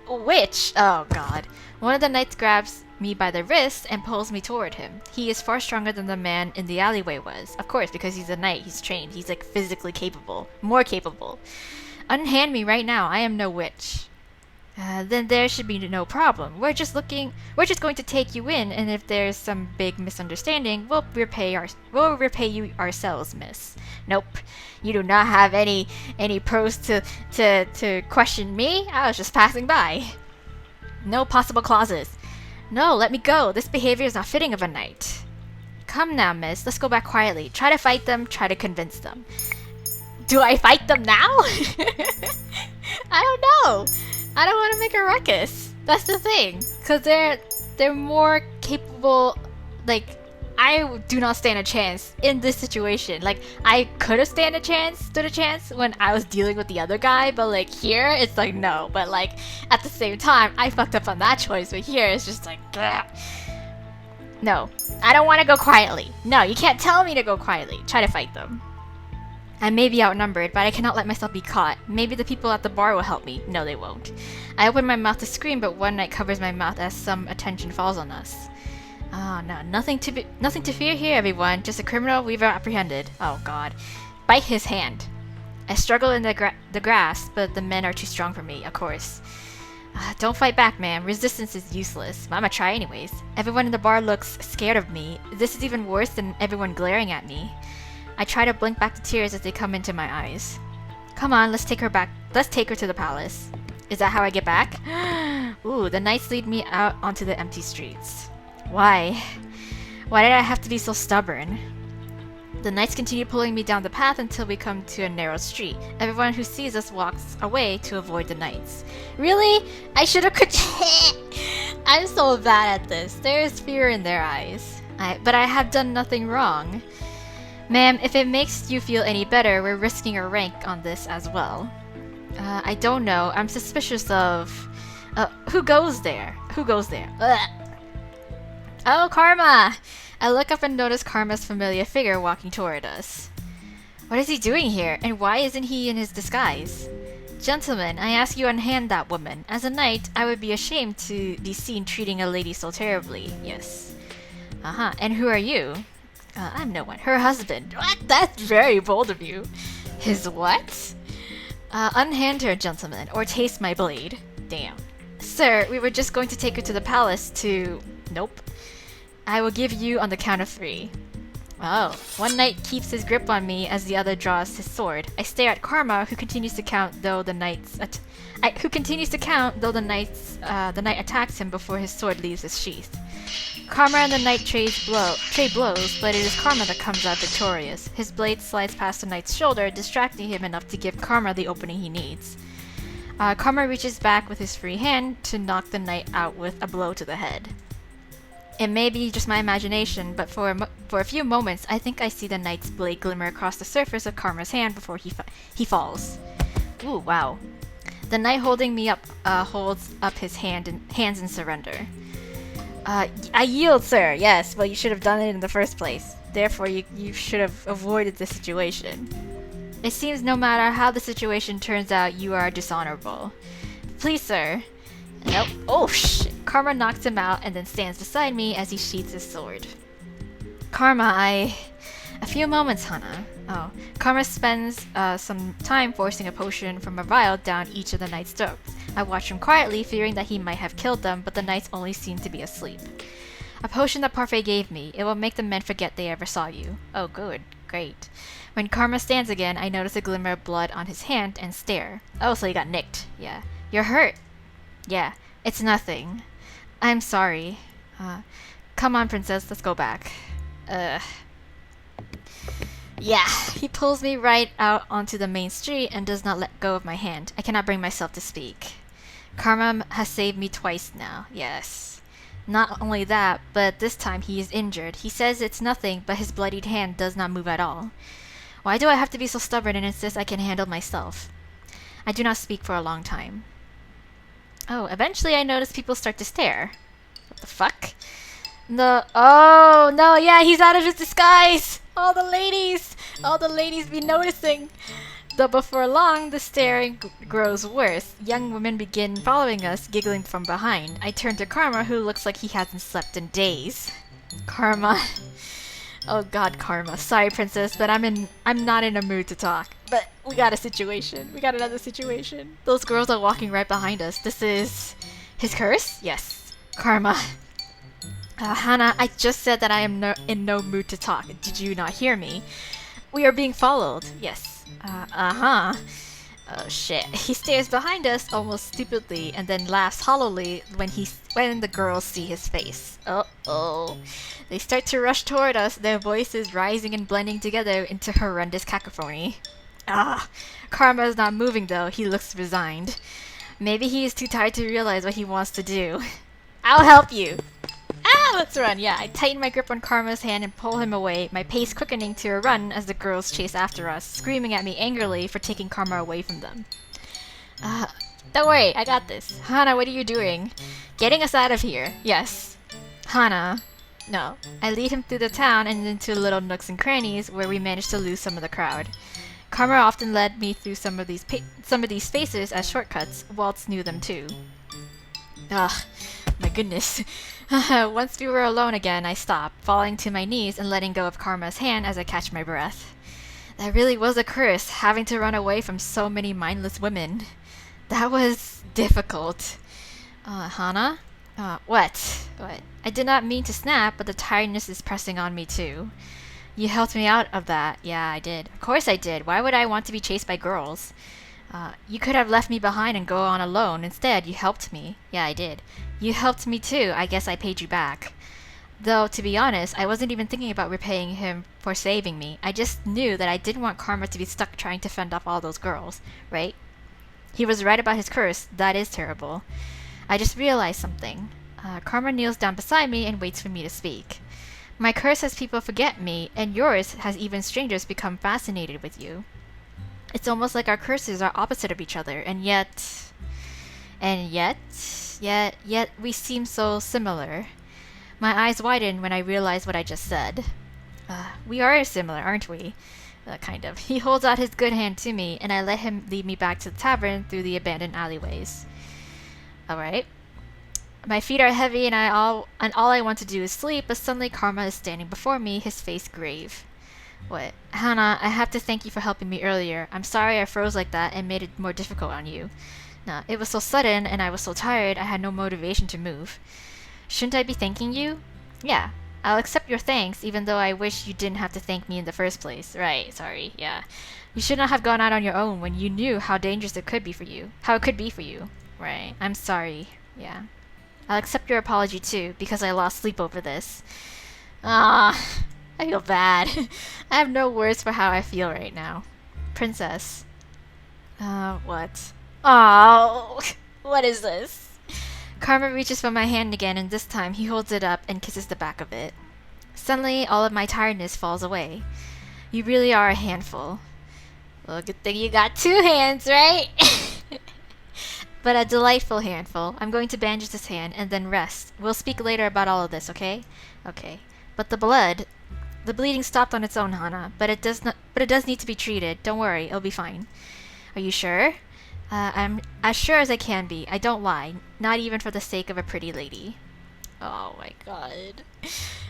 Witch! Oh god. One of the knights grabs me by the wrist and pulls me toward him. He is far stronger than the man in the alleyway was. Of course, because he's a knight, he's trained. He's like physically capable. More capable. Unhand me right now. I am no witch. Then there should be no problem. We're just going to take you in, and if there's some big misunderstanding, we'll repay you ourselves, miss. Nope. You do not have any pros to question me. I was just passing by. No possible clauses. No, let me go. This behavior is not fitting of a knight. Come now, miss. Let's go back quietly. Try to fight them. Try to convince them. Do I fight them now? I don't know. I don't want to make a ruckus. That's the thing. Because they're more capable. Like, I do not stand a chance in this situation. Like, I could have stood a chance when I was dealing with the other guy. But, like, here, it's like, no. But, like, at the same time, I fucked up on that choice. But here, it's just like, ugh. No, I don't want to go quietly. No, you can't tell me to go quietly. Try to fight them. I may be outnumbered, but I cannot let myself be caught. Maybe the people at the bar will help me. No, they won't. I open my mouth to scream, but one knight covers my mouth as some attention falls on us. Oh no, nothing to fear here, everyone. Just a criminal we've apprehended. Oh god. Bite his hand. I struggle in the grass, but the men are too strong for me, of course. Don't fight back, ma'am. Resistance is useless. But I'm gonna try anyways. Everyone in the bar looks scared of me. This is even worse than everyone glaring at me. I try to blink back the tears as they come into my eyes. Come on, let's take her back. Let's take her to the palace. Is that how I get back? Ooh, the knights lead me out onto the empty streets. Why? Why did I have to be so stubborn? The knights continue pulling me down the path until we come to a narrow street. Everyone who sees us walks away to avoid the knights. Really? I should have I'm so bad at this. There's fear in their eyes. But I have done nothing wrong. Ma'am, if it makes you feel any better, we're risking our rank on this as well. I don't know. I'm suspicious of... who goes there? Who goes there? Ugh. Oh, Karma! I look up and notice Karma's familiar figure walking toward us. What is he doing here, and why isn't he in his disguise? Gentlemen, I ask you to unhand that woman. As a knight, I would be ashamed to be seen treating a lady so terribly. Yes. And who are you? I'm no one. Her husband. What? That's very bold of you. His what? Unhand her, gentlemen, or taste my blade. Damn. Sir, we were just going to take her to the palace to... Nope. I will give you on the count of 3. Oh. One knight keeps his grip on me as the other draws his sword. I stare at Karma, who continues to count though the knight attacks him before his sword leaves his sheath. Karma and the knight trade blows, but it is Karma that comes out victorious. His blade slides past the knight's shoulder, distracting him enough to give Karma the opening he needs. Karma reaches back with his free hand to knock the knight out with a blow to the head. It may be just my imagination, but for a few moments, I think I see the knight's blade glimmer across the surface of Karma's hand before he falls. Ooh, wow. The knight holding me up holds up his hands in surrender. I yield, sir. Yes, but you should have done it in the first place. Therefore, you should have avoided the situation. It seems no matter how the situation turns out, you are dishonorable. Please, sir. Nope. Oh, shit. Karma knocks him out and then stands beside me as he sheathes his sword. Karma, A few moments, Hana. Oh. Carmen spends some time forcing a potion from a vial down each of the knight's throats. I watch him quietly, fearing that he might have killed them, but the knights only seem to be asleep. A potion that Parfait gave me. It will make the men forget they ever saw you. Oh, good. Great. When Karma stands again, I notice a glimmer of blood on his hand and stare. Oh, so he got nicked. Yeah. You're hurt. Yeah. It's nothing. I'm sorry. Come on, princess. Let's go back. Yeah, he pulls me right out onto the main street and does not let go of my hand. I cannot bring myself to speak. Karma has saved me twice now, yes. Not only that, but this time he is injured. He says it's nothing, but his bloodied hand does not move at all. Why do I have to be so stubborn and insist I can handle myself? I do not speak for a long time. Oh, eventually I notice people start to stare. What the fuck? No, oh, no, yeah, he's out of his disguise! All the ladies be noticing. Though before long, the staring grows worse. Young women begin following us, giggling from behind. I turn to Karma, who looks like he hasn't slept in days. Karma. Oh god, Karma. Sorry, princess, but I'm not in a mood to talk. But we got a situation. We got another situation. Those girls are walking right behind us. This is... his curse? Yes. Karma. Hana, I just said that I am in no mood to talk. Did you not hear me? We are being followed. Yes. Oh shit. He stares behind us almost stupidly and then laughs hollowly when the girls see his face. Uh-oh. They start to rush toward us, their voices rising and blending together into horrendous cacophony. Karma is not moving though. He looks resigned. Maybe he is too tired to realize what he wants to do. I'll help you. Let's run. Yeah, I tighten my grip on Karma's hand and pull him away, my pace quickening to a run as the girls chase after us, screaming at me angrily for taking Karma away from them. Don't worry, I got this. Hana, what are you doing? Getting us out of here. Yes. Hana. No. I lead him through the town and into little nooks and crannies where we managed to lose some of the crowd. Karma often led me through some of these spaces as shortcuts. Waltz knew them too. Ugh, my goodness. Once we were alone again, I stopped, falling to my knees and letting go of Karma's hand as I catch my breath. That really was a curse, having to run away from so many mindless women. That was difficult. Hana? What? What? I did not mean to snap, but the tiredness is pressing on me too. You helped me out of that. Yeah, I did. Of course I did. Why would I want to be chased by girls? You could have left me behind and go on alone. Instead, you helped me. Yeah, I did. You helped me too. I guess I paid you back. Though, to be honest, I wasn't even thinking about repaying him for saving me. I just knew that I didn't want Karma to be stuck trying to fend off all those girls, right? He was right about his curse. That is terrible. I just realized something. Karma kneels down beside me and waits for me to speak. My curse has people forget me, and yours has even strangers become fascinated with you. It's almost like our curses are opposite of each other, and yet we seem so similar. My eyes widen when I realize what I just said. We are similar, aren't we? Kind of. He holds out his good hand to me, and I let him lead me back to the tavern through the abandoned alleyways. Alright. My feet are heavy and all I want to do is sleep, but suddenly Karma is standing before me, his face grave. What? Hana, I have to thank you for helping me earlier. I'm sorry I froze like that and made it more difficult on you. No, it was so sudden and I was so tired I had no motivation to move. Shouldn't I be thanking you? Yeah. I'll accept your thanks, even though I wish you didn't have to thank me in the first place. Right, sorry, yeah. You should not have gone out on your own when you knew how dangerous it could be for you. How it could be for you. Right, I'm sorry, yeah. I'll accept your apology too, because I lost sleep over this. I feel bad. I have no words for how I feel right now. Princess. What? Oh, what is this? Karma reaches for my hand again, and this time he holds it up and kisses the back of it. Suddenly, all of my tiredness falls away. You really are a handful. Well, good thing you got two hands, right? But a delightful handful. I'm going to bandage this hand and then rest. We'll speak later about all of this, okay? Okay. But the bleeding stopped on its own, Hana. But it does need to be treated. Don't worry, it'll be fine. Are you sure? I'm as sure as I can be. I don't lie. Not even for the sake of a pretty lady. Oh my god.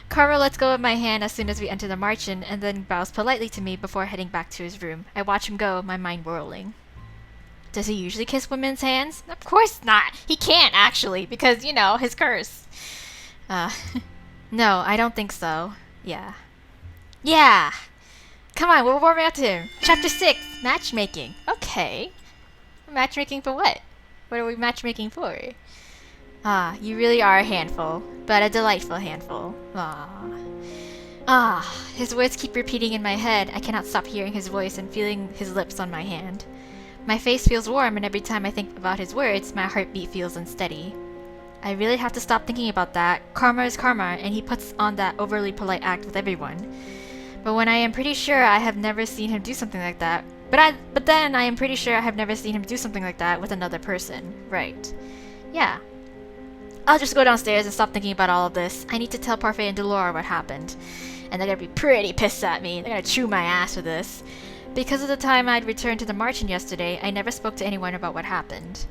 Karma lets go of my hand as soon as we enter the march-in and then bows politely to me before heading back to his room. I watch him go, my mind whirling. Does he usually kiss women's hands? Of course not. He can't, actually, because, you know, his curse. No, I don't think so. Yeah. Yeah! Come on, we're warming up to him. Chapter 6, Matchmaking. Okay. Matchmaking for what? What are we matchmaking for? You really are a handful, but a delightful handful. His words keep repeating in my head. I cannot stop hearing his voice and feeling his lips on my hand. My face feels warm, and every time I think about his words, my heartbeat feels unsteady. I really have to stop thinking about that. Karma is karma, and he puts on that overly polite act with everyone. But when I am pretty sure I have never seen him do something like that. But then I am pretty sure I have never seen him do something like that with another person. Right. Yeah. I'll just go downstairs and stop thinking about all of this. I need to tell Parfait and Delora what happened. And they're gonna be pretty pissed at me. They're gonna chew my ass for this. Because of the time I'd returned to the march-in yesterday, I never spoke to anyone about what happened.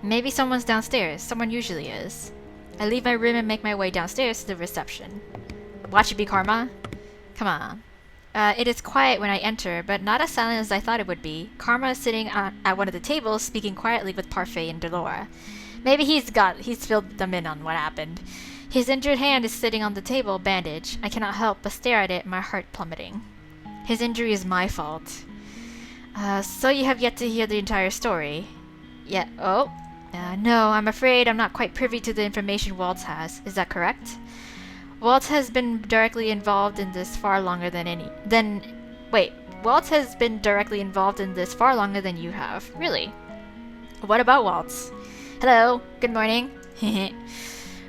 Maybe someone's downstairs. Someone usually is. I leave my room and make my way downstairs to the reception. Watch it be Karma? Come on. It is quiet when I enter, but not as silent as I thought it would be. Karma is sitting at one of the tables, speaking quietly with Parfait and Delora. Maybe he's filled them in on what happened. His injured hand is sitting on the table, bandaged. I cannot help but stare at it, my heart plummeting. His injury is my fault. So you have yet to hear the entire story. Yeah, oh? No, I'm afraid I'm not quite privy to the information Waltz has. Is that correct? Waltz has been directly involved in this far longer than Waltz has been directly involved in this far longer than you have. Really? What about Waltz? Hello, good morning.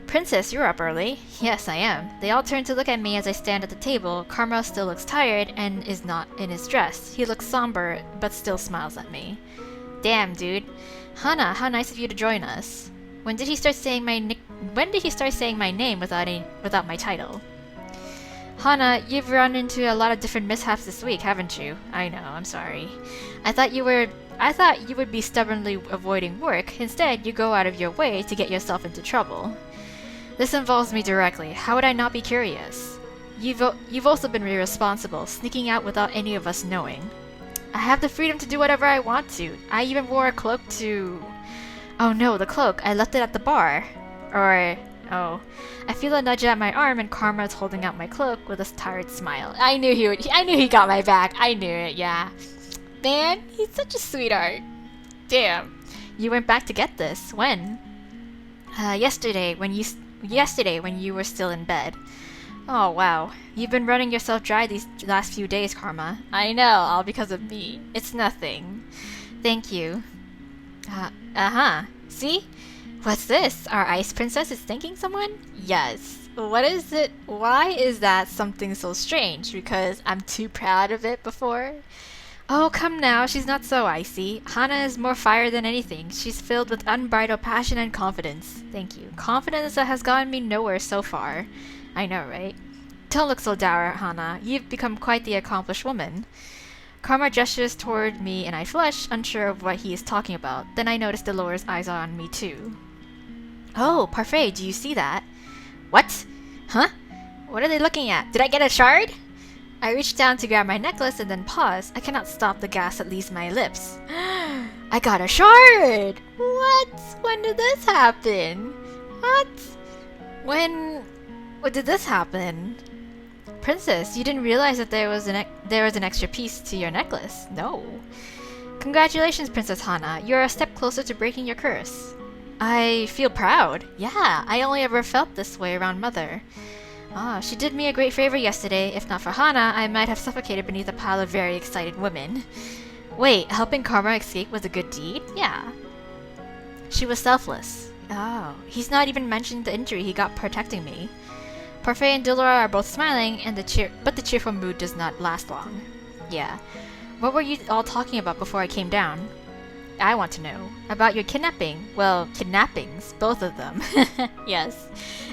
Princess, you're up early. Yes, I am. They all turn to look at me as I stand at the table. Karma still looks tired and is not in his dress. He looks somber, but still smiles at me. Damn, dude. Hana, how nice of you to join us. When did he start saying my name without my title? Hana, you've run into a lot of different mishaps this week, haven't you? I know, I'm sorry. I thought you would be stubbornly avoiding work. Instead, you go out of your way to get yourself into trouble. This involves me directly. How would I not be curious? You've also been irresponsible, sneaking out without any of us knowing. I have the freedom to do whatever I want to. I even wore a cloak to... Oh no, the cloak. I left it at the bar. Oh. I feel a nudge at my arm and Karma is holding out my cloak with a tired smile. I knew he got my back. I knew it, yeah. Man, he's such a sweetheart. Damn. You went back to get this. When? Yesterday when you were still in bed. Oh wow. You've been running yourself dry these last few days, Karma. I know, all because of me. It's nothing. Thank you. Uh-huh. See? What's this? Our ice princess is thanking someone? Yes. What is it? Why is that something so strange? Because I'm too proud of it before? Oh, come now. She's not so icy. Hana is more fire than anything. She's filled with unbridled passion and confidence. Thank you. Confidence that has gotten me nowhere so far. I know, right? Don't look so dour, Hana. You've become quite the accomplished woman. Karma gestures toward me and I flush, unsure of what he is talking about. Then I notice Dolores' eyes are on me too. Oh, Parfait, do you see that? What? Huh? What are they looking at? Did I get a shard? I reach down to grab my necklace and then pause. I cannot stop the gas that leaves my lips. I got a shard! What? When did this happen? What? When did this happen? Princess, you didn't realize that there was an extra piece to your necklace. No. Congratulations, Princess Hana. You're a step closer to breaking your curse. I feel proud. Yeah, I only ever felt this way around Mother. She did me a great favor yesterday. If not for Hana, I might have suffocated beneath a pile of very excited women. Wait, helping Karma escape was a good deed? Yeah. She was selfless. Oh, he's not even mentioned the injury he got protecting me. Parfait and Dolora are both smiling, but the cheerful mood does not last long. Yeah. What were you all talking about before I came down? I want to know. About your kidnapping. Well, kidnappings. Both of them. Yes.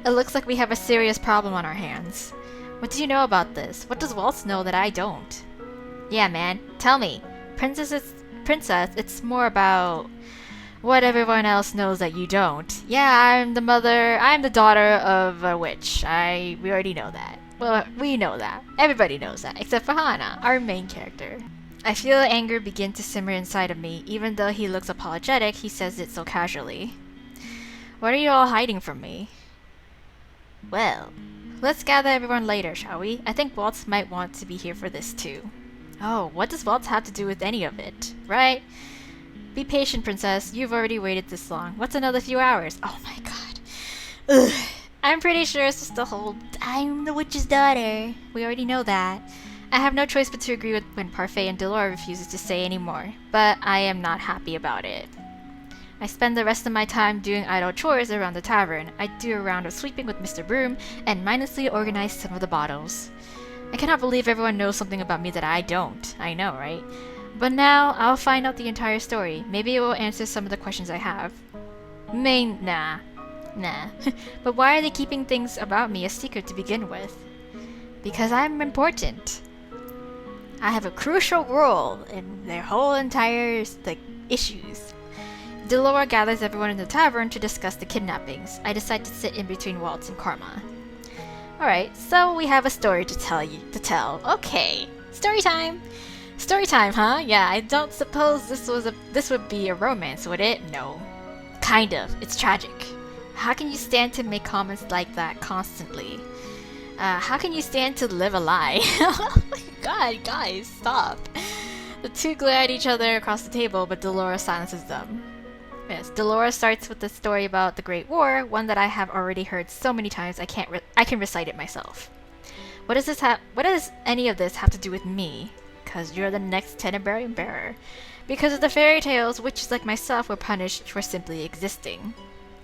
It looks like we have a serious problem on our hands. What do you know about this? What does Waltz know that I don't? Yeah, man. Tell me. Princess, it's more about what everyone else knows that you don't. Yeah, I'm the daughter of a witch. We already know that. Well, we know that. Everybody knows that, except for Hana, our main character. I feel anger begin to simmer inside of me. Even though he looks apologetic, he says it so casually. What are you all hiding from me? Well, let's gather everyone later, shall we? I think Waltz might want to be here for this too. Oh, what does Waltz have to do with any of it? Right? Be patient, Princess. You've already waited this long. What's another few hours? Oh my god. Ugh. I'm pretty sure it's just the whole I'm the witch's daughter. We already know that. I have no choice but to agree with when Parfait and Dolora refuses to say any more, but I am not happy about it. I spend the rest of my time doing idle chores around the tavern. I do a round of sweeping with Mr. Broom and mindlessly organize some of the bottles. I cannot believe everyone knows something about me that I don't. I know, right? But now, I'll find out the entire story. Maybe it will answer some of the questions I have. Nah. But why are they keeping things about me a secret to begin with? Because I'm important. I have a crucial role in their whole entire, issues. Dolora gathers everyone in the tavern to discuss the kidnappings. I decide to sit in between Waltz and Karma. Alright, so we have a story to tell. Okay, story time! Story time, huh? Yeah, I don't suppose this would be a romance, would it? No. Kind of. It's tragic. How can you stand to make comments like that constantly? How can you stand to live a lie? Oh my god, guys, stop. The two glare at each other across the table, but Dolores silences them. Yes, Dolores starts with the story about the Great War, one that I have already heard so many times I can recite it myself. What does any of this have to do with me? Because you're the next Tenebrae bearer. Because of the fairy tales, witches like myself were punished for simply existing.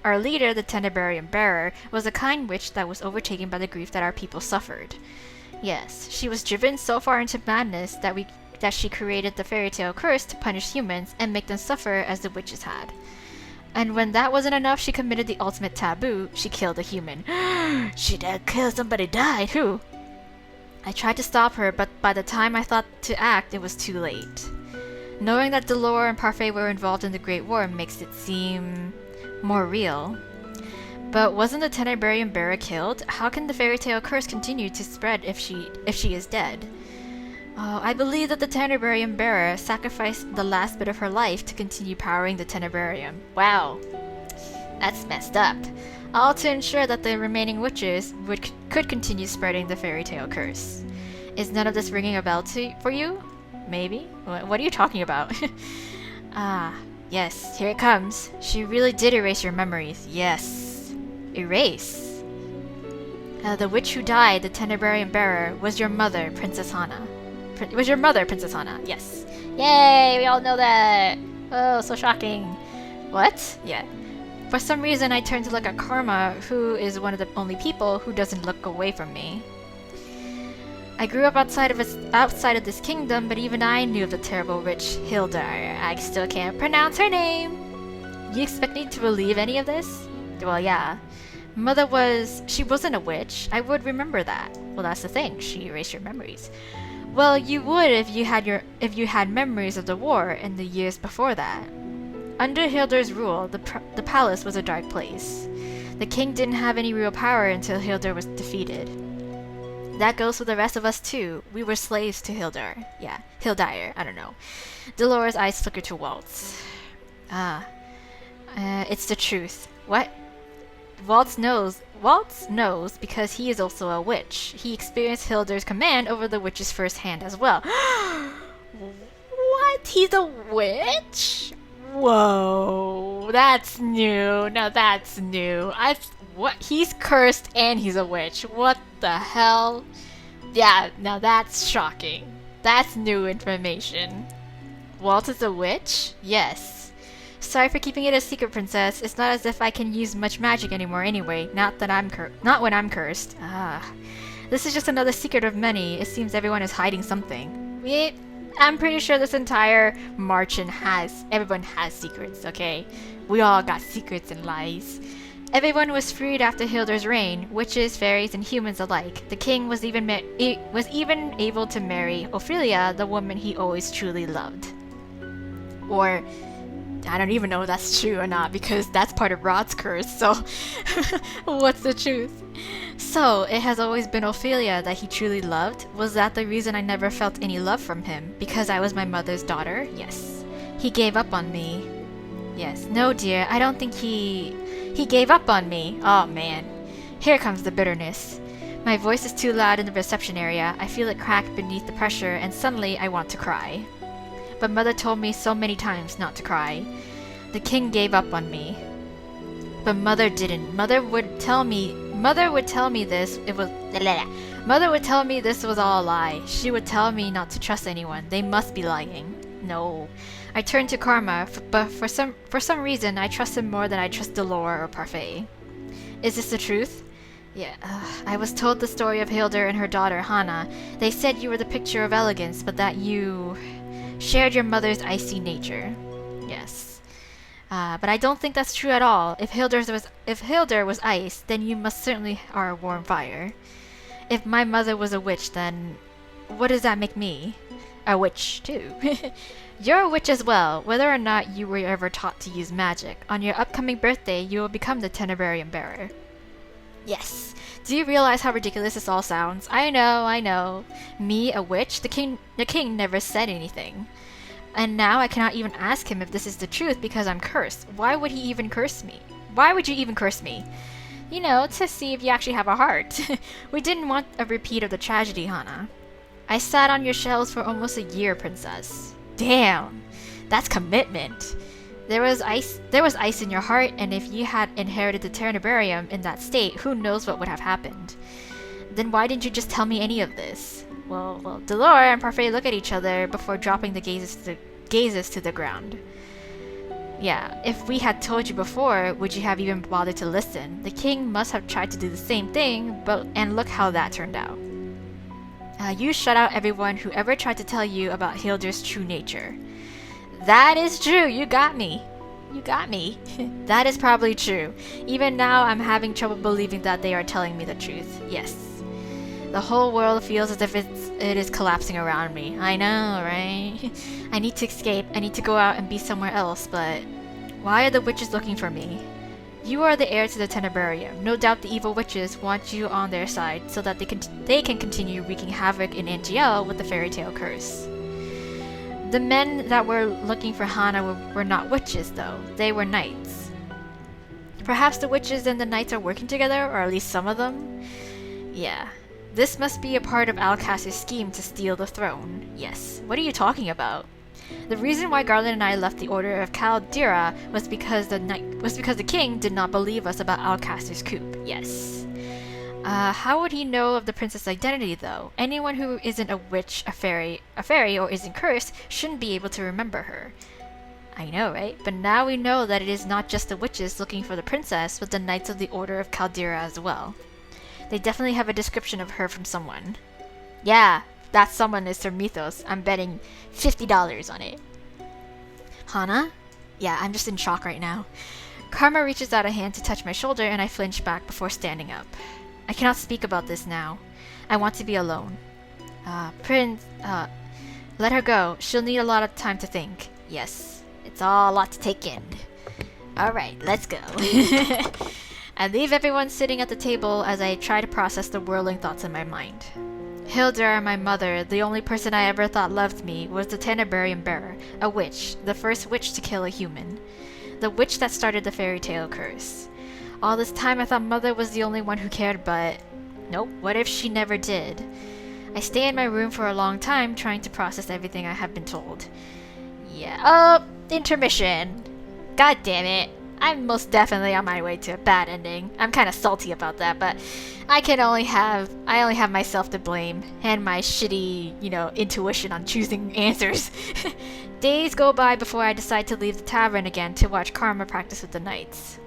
Our leader, the Tenebrarian bearer, was a kind witch that was overtaken by the grief that our people suffered. Yes, she was driven so far into madness that she created the fairy tale curse to punish humans and make them suffer as the witches had. And when that wasn't enough, she committed the ultimate taboo. She killed a human. She did kill somebody, died. Who? I tried to stop her, but by the time I thought to act, it was too late. Knowing that Delore and Parfait were involved in the Great War makes it seem more real. But wasn't the Tenebraean bearer killed? How can the fairy tale curse continue to spread if she is dead? Oh, I believe that the Tenebraean bearer sacrificed the last bit of her life to continue powering the Tenebrarium. Wow, that's messed up. All to ensure that the remaining witches could continue spreading the fairy tale curse. Is none of this ringing a bell for you? Maybe? What are you talking about? Ah, yes, here it comes. She really did erase your memories. Yes. Erase? The witch who died, the Tenebrarian bearer, was your mother, Princess Hana. Yes. Yay, we all know that. Oh, so shocking. What? Yeah. For some reason, I turned to look at Karma, who is one of the only people who doesn't look away from me. I grew up outside of this kingdom, but even I knew of the terrible witch Hildar. I still can't pronounce her name. You expect me to believe any of this? Well, yeah. She wasn't a witch. I would remember that. Well, that's the thing. She erased your memories. Well, you would if you had memories of the war and the years before that. Under Hildar's rule, the palace was a dark place. The king didn't have any real power until Hildar was defeated. That goes for the rest of us too. We were slaves to Hildar. Yeah, Hildire, I don't know. Dolores' eyes flickered to Waltz. It's the truth. What? Waltz knows because he is also a witch. He experienced Hildar's command over the witch's first hand as well. What? He's a witch? Whoa, that's new. Now that's new. What? He's cursed and he's a witch. What the hell? Yeah, now that's shocking. That's new information. Walt is a witch? Yes. Sorry for keeping it a secret, princess. It's not as if I can use much magic anymore anyway. Not when I'm cursed. This is just another secret of many. It seems everyone is hiding something. I'm pretty sure this entire Marchen everyone has secrets, okay? We all got secrets and lies. Everyone was freed after Hildar's reign, witches, fairies, and humans alike. The king was even able to marry Ophelia, the woman he always truly loved. Or, I don't even know if that's true or not, because that's part of Rod's curse, so what's the truth? So, it has always been Ophelia that he truly loved? Was that the reason I never felt any love from him? Because I was my mother's daughter? Yes. He gave up on me. Yes. No, dear, I don't think he gave up on me. Oh, man. Here comes the bitterness. My voice is too loud in the reception area. I feel it crack beneath the pressure, and suddenly I want to cry. But Mother told me so many times not to cry. The king gave up on me. But Mother didn't. Mother would tell me this was all a lie. She would tell me not to trust anyone. They must be lying. No. I turned to Karma, but for some reason I trust him more than I trust Delore or Parfait. Is this the truth? Yeah. I was told the story of Hildar and her daughter Hana. They said you were the picture of elegance, but that you shared your mother's icy nature. Yes. But I don't think that's true at all. If Hildar was ice, then you must certainly are a warm fire. If my mother was a witch, then what does that make me? A witch, too. You're a witch as well, whether or not you were ever taught to use magic. On your upcoming birthday, you will become the Tenebrarian bearer. Yes. Do you realize how ridiculous this all sounds? I know. Me, a witch? The king never said anything. And now I cannot even ask him if this is the truth because I'm cursed. Why would he even curse me? Why would you even curse me? You know, to see if you actually have a heart. We didn't want a repeat of the tragedy, Hana. I sat on your shelves for almost a year, princess. Damn, that's commitment. There was ice in your heart, and if you had inherited the Tenebrarium in that state, who knows what would have happened. Then why didn't you just tell me any of this? Well, Delore and Parfait look at each other before dropping the gazes to the ground. Yeah, if we had told you before, would you have even bothered to listen? The king must have tried to do the same thing, and look how that turned out. You shut out everyone who ever tried to tell you about Hildar's true nature. That is true, you got me. That is probably true. Even now, I'm having trouble believing that they are telling me the truth. Yes. The whole world feels as if it is collapsing around me. I know, right? I need to escape. I need to go out and be somewhere else, but why are the witches looking for me? You are the heir to the Tenebrarium. No doubt the evil witches want you on their side so that they can continue wreaking havoc in NGL with the fairy tale curse. The men that were looking for Hana were not witches, though. They were knights. Perhaps the witches and the knights are working together, or at least some of them? Yeah. This must be a part of Alcas's scheme to steal the throne. Yes. What are you talking about? The reason why Garland and I left the Order of Caldera was because the king did not believe us about Alcas's coup. Yes. How would he know of the princess' identity, though? Anyone who isn't a witch, a fairy, or isn't cursed shouldn't be able to remember her. I know, right? But now we know that it is not just the witches looking for the princess, but the knights of the Order of Caldera as well. They definitely have a description of her from someone. Yeah, that someone is Sir Mythos. I'm betting $50 on it. Hana? Yeah, I'm just in shock right now. Karma reaches out a hand to touch my shoulder, and I flinch back before standing up. I cannot speak about this now. I want to be alone. Prince, let her go. She'll need a lot of time to think. Yes, it's all a lot to take in. Alright, let's go. I leave everyone sitting at the table as I try to process the whirling thoughts in my mind. Hilda, my mother, the only person I ever thought loved me, was the Tenebrarium bearer, a witch, the first witch to kill a human. The witch that started the fairy tale curse. All this time I thought Mother was the only one who cared, but nope, what if she never did? I stay in my room for a long time trying to process everything I have been told. Yeah, oh, intermission. God damn it. I'm most definitely on my way to a bad ending. I'm kind of salty about that, but I only have myself to blame and my shitty, intuition on choosing answers. Days go by before I decide to leave the tavern again to watch Karma practice with the knights.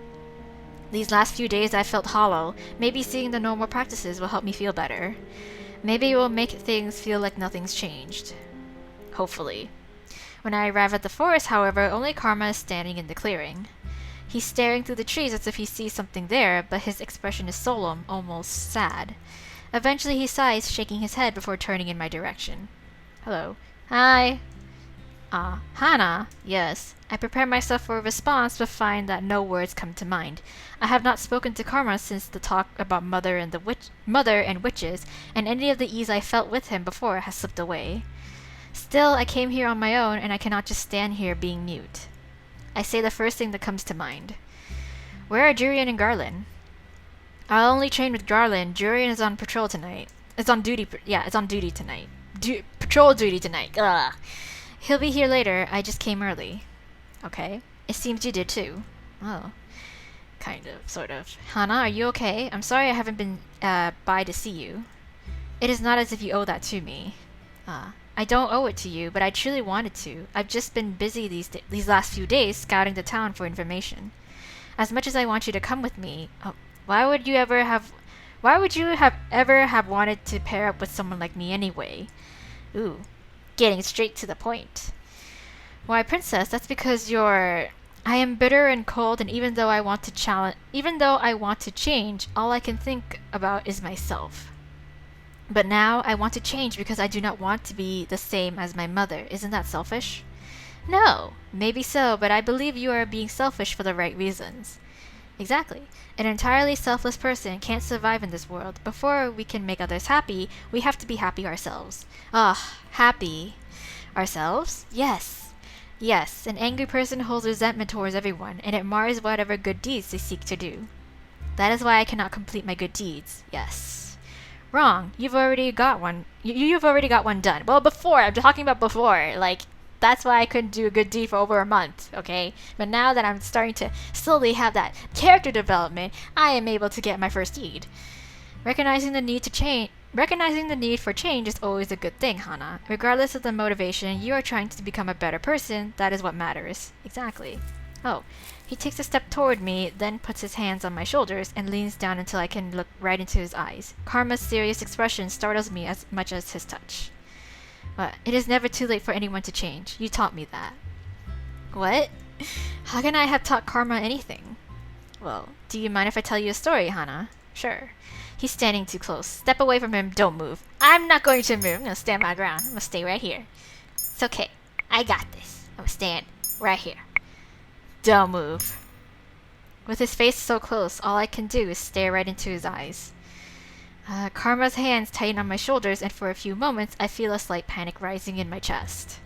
These last few days I felt hollow. Maybe seeing the normal practices will help me feel better. Maybe it will make things feel like nothing's changed. Hopefully. When I arrive at the forest, however, only Karma is standing in the clearing. He's staring through the trees as if he sees something there, but his expression is solemn, almost sad. Eventually he sighs, shaking his head before turning in my direction. Hello. Hi. Hana? Yes. I prepare myself for a response, but find that no words come to mind. I have not spoken to Karma since the talk about Mother and witches, and any of the ease I felt with him before has slipped away. Still, I came here on my own, and I cannot just stand here being mute. I say the first thing that comes to mind. Where are Jurian and Garland? I'll only train with Garland. Jurian is on patrol tonight. It's on duty tonight. Patrol duty tonight. Ugh. He'll be here later. I just came early. Okay. It seems you did too. Oh. Kind of, sort of. Hana, are you okay? I'm sorry I haven't been by to see you. It is not as if you owe that to me. I don't owe it to you, but I truly wanted to. I've just been busy these last few days scouting the town for information. As much as I want you to come with me, why would you ever have wanted to pair up with someone like me anyway? Ooh, getting straight to the point. Why, Princess, that's because I am bitter and cold, and even though I want to change, all I can think about is myself. But now I want to change because I do not want to be the same as my mother. Isn't that selfish? No, maybe so, but I believe you are being selfish for the right reasons. Exactly. An entirely selfless person can't survive in this world. Before we can make others happy, we have to be happy ourselves. Happy. Ourselves? Yes. Yes, an angry person holds resentment towards everyone, and it mars whatever good deeds they seek to do. That is why I cannot complete my good deeds. Yes. Wrong. You've already got one. You've already got one done. Well, before. I'm talking about before. That's why I couldn't do a good deed for over a month, okay? But now that I'm starting to slowly have that character development, I am able to get my first deed. Recognizing the need for change is always a good thing, Hana. Regardless of the motivation, you are trying to become a better person. That is what matters. Exactly. Oh. He takes a step toward me, then puts his hands on my shoulders and leans down until I can look right into his eyes. Karma's serious expression startles me as much as his touch. It is never too late for anyone to change. You taught me that. What? How can I have taught Karma anything? Well, do you mind if I tell you a story, Hana? Sure. He's standing too close. Step away from him, don't move. I'm not going to move. I'm gonna stand my ground. I'm gonna stay right here. It's okay. I got this. I'm gonna stand right here. Don't move. With his face so close, all I can do is stare right into his eyes. Karma's hands tighten on my shoulders, and for a few moments, I feel a slight panic rising in my chest.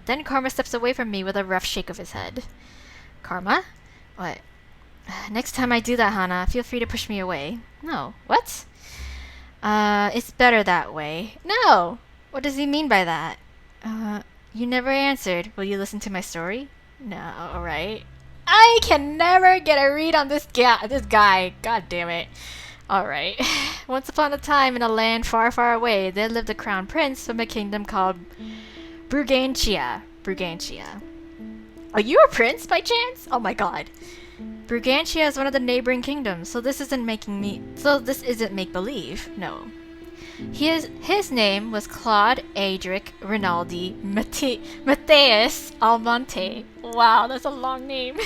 Then Karma steps away from me with a rough shake of his head. Karma? What? Next time I do that, Hana, feel free to push me away. No. What? It's better that way. No! What does he mean by that? You never answered. Will you listen to my story? No, alright. I can never get a read on this guy. God damn it. Alright. Once upon a time in a land far, far away, there lived a crown prince from a kingdom called Brugantia. Are you a prince by chance? Oh my god. Brugantia is one of the neighboring kingdoms, so this isn't make-believe. No. His name was Claude Adric Rinaldi Matthias Almonte. Wow, that's a long name.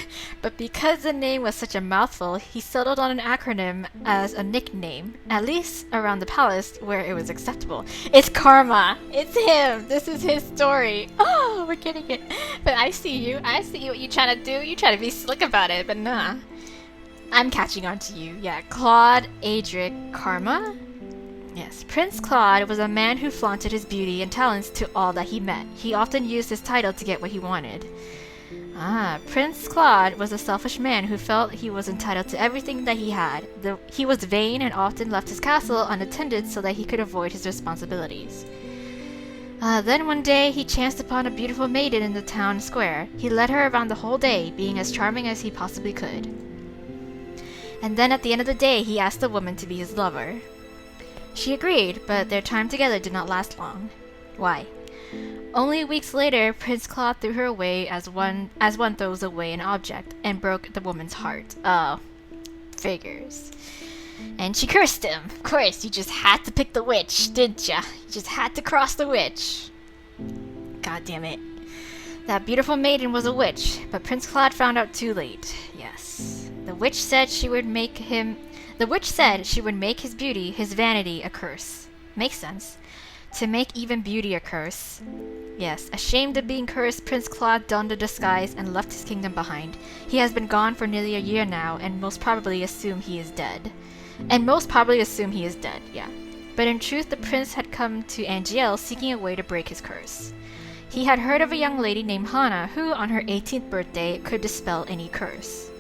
But because the name was such a mouthful, he settled on an acronym as a nickname, at least around the palace where it was acceptable. It's Karma. It's him. This is his story. Oh, we're getting it. But I see you. I see what you're trying to do. You try to be slick about it, but nah. I'm catching on to you. Yeah, Claude Adric Karma? Yes, Prince Claude was a man who flaunted his beauty and talents to all that he met. He often used his title to get what he wanted. Prince Claude was a selfish man who felt he was entitled to everything that he had. He was vain and often left his castle unattended so that he could avoid his responsibilities. Then one day, he chanced upon a beautiful maiden in the town square. He led her around the whole day, being as charming as he possibly could. And then at the end of the day, he asked the woman to be his lover. She agreed, but their time together did not last long. Why? Only weeks later, Prince Claude threw her away as one throws away an object, and broke the woman's heart. Oh, figures. And she cursed him. Of course, you just had to pick the witch, didn't ya? You just had to cross the witch. God damn it. That beautiful maiden was a witch, but Prince Claude found out too late. Yes. The witch said she would make his beauty, his vanity, a curse. Makes sense. To make even beauty a curse. Yes, ashamed of being cursed, Prince Claude donned a disguise and left his kingdom behind. He has been gone for nearly a year now, and most probably assume he is dead. Yeah. But in truth, the prince had come to Angiel seeking a way to break his curse. He had heard of a young lady named Hana who, on her 18th birthday, could dispel any curse.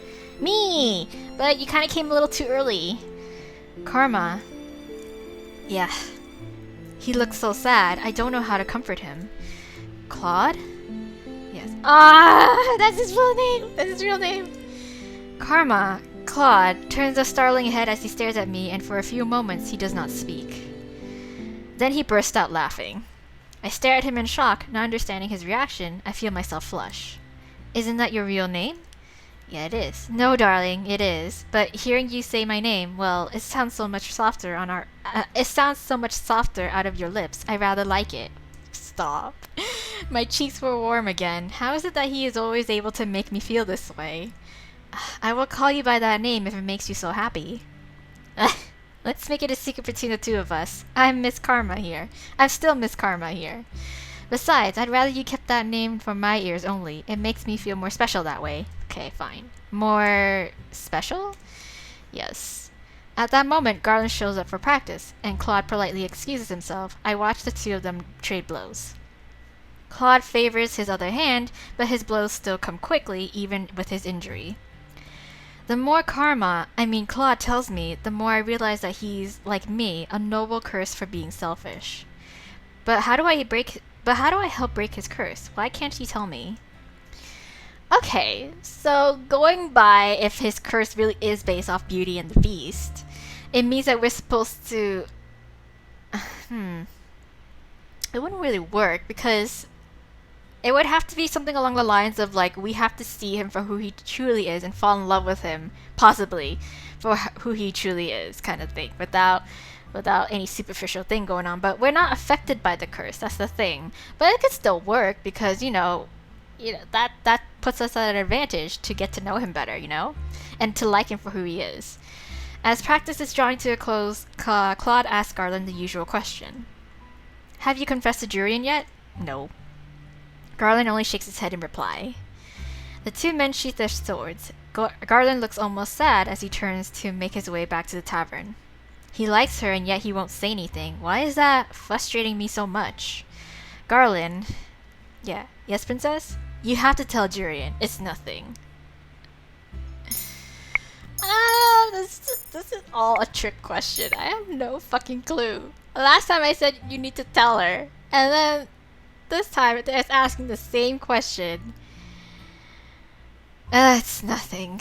Me! But you kinda came a little too early. Karma. Yeah. He looks so sad. I don't know how to comfort him. Claude? Yes. That's his full name! That's his real name! Karma. Claude turns a startling head as he stares at me, and for a few moments he does not speak. Then he bursts out laughing. I stare at him in shock, not understanding his reaction. I feel myself flush. Isn't that your real name? Yeah, it is. No, darling, it is. But hearing you say my name, well, it sounds so much softer out of your lips. I rather like it. Stop. My cheeks were warm again. How is it that he is always able to make me feel this way? I will call you by that name if it makes you so happy. Let's make it a secret between the two of us. I'm Miss Karma here. I'm still Miss Karma here. Besides, I'd rather you kept that name for my ears only. It makes me feel more special that way. Okay, fine. More special? Yes. At that moment, Garland shows up for practice, and Claude politely excuses himself. I watch the two of them trade blows. Claude favors his other hand, but his blows still come quickly, even with his injury. The more Claude tells me, the more I realize that he's, like me, a noble curse for being selfish. But how do I help break his curse? Why can't he tell me? Okay, so going by if his curse really is based off Beauty and the Beast, it means that we're supposed to... It wouldn't really work, because it would have to be something along the lines of, like, we have to see him for who he truly is and fall in love with him, possibly, for who he truly is, kind of thing, without any superficial thing going on. But we're not affected by the curse, that's the thing. But it could still work, because, that puts us at an advantage to get to know him better, and to like him for who he is. As practice is drawing to a close, Claude asks Garland the usual question. Have you confessed to Jurian yet? No. Garland only shakes his head in reply. The two men sheath their swords. Garland looks almost sad as he turns to make his way back to the tavern. He likes her and yet he won't say anything. Why is that frustrating me so much? Garland. Yeah. Yes, princess? You have to tell Jurian. It's nothing. This is all a trick question. I have no fucking clue. Last time I said you need to tell her. And then this time it's asking the same question. It's nothing.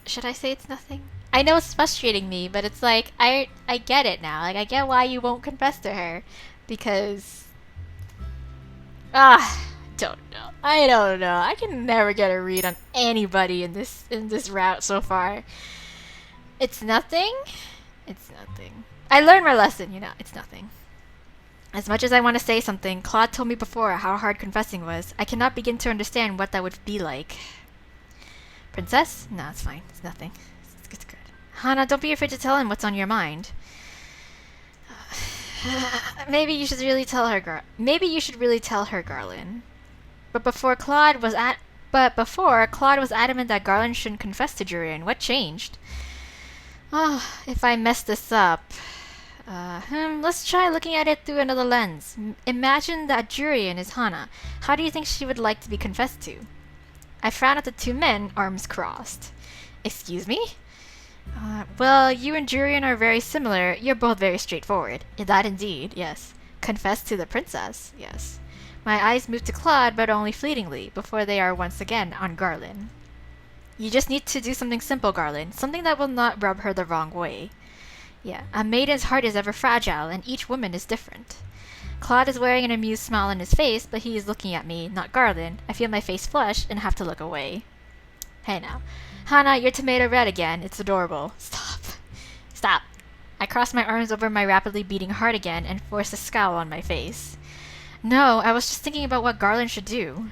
Should I say it's nothing? I know it's frustrating me, but it's like, I get it now. Like, I get why you won't confess to her. Because... don't know. I don't know. I can never get a read on anybody in this route so far. It's nothing? It's nothing. I learned my lesson, you know. It's nothing. As much as I want to say something, Claude told me before how hard confessing was. I cannot begin to understand what that would be like. Princess? No, it's fine. It's nothing. It's good. Hana, don't be afraid to tell him what's on your mind. Maybe you should really tell her, Garland. But before Claude was adamant that Garland shouldn't confess to Jurian. What changed? Oh, if I mess this up. Let's try looking at it through another lens. Imagine that Jurian is Hana. How do you think she would like to be confessed to? I frown at the two men, arms crossed. Excuse me? Well, you and Jurian are very similar. You're both very straightforward. That indeed, yes. Confess to the princess, yes. My eyes move to Claude, but only fleetingly, before they are once again on Garland. You just need to do something simple, Garland. Something that will not rub her the wrong way. Yeah, a maiden's heart is ever fragile, and each woman is different. Claude is wearing an amused smile on his face, but he is looking at me, not Garland. I feel my face flush and have to look away. Hey now. Hana, you're tomato red again. It's adorable. Stop. I cross my arms over my rapidly beating heart again and force a scowl on my face. No, I was just thinking about what Garland should do.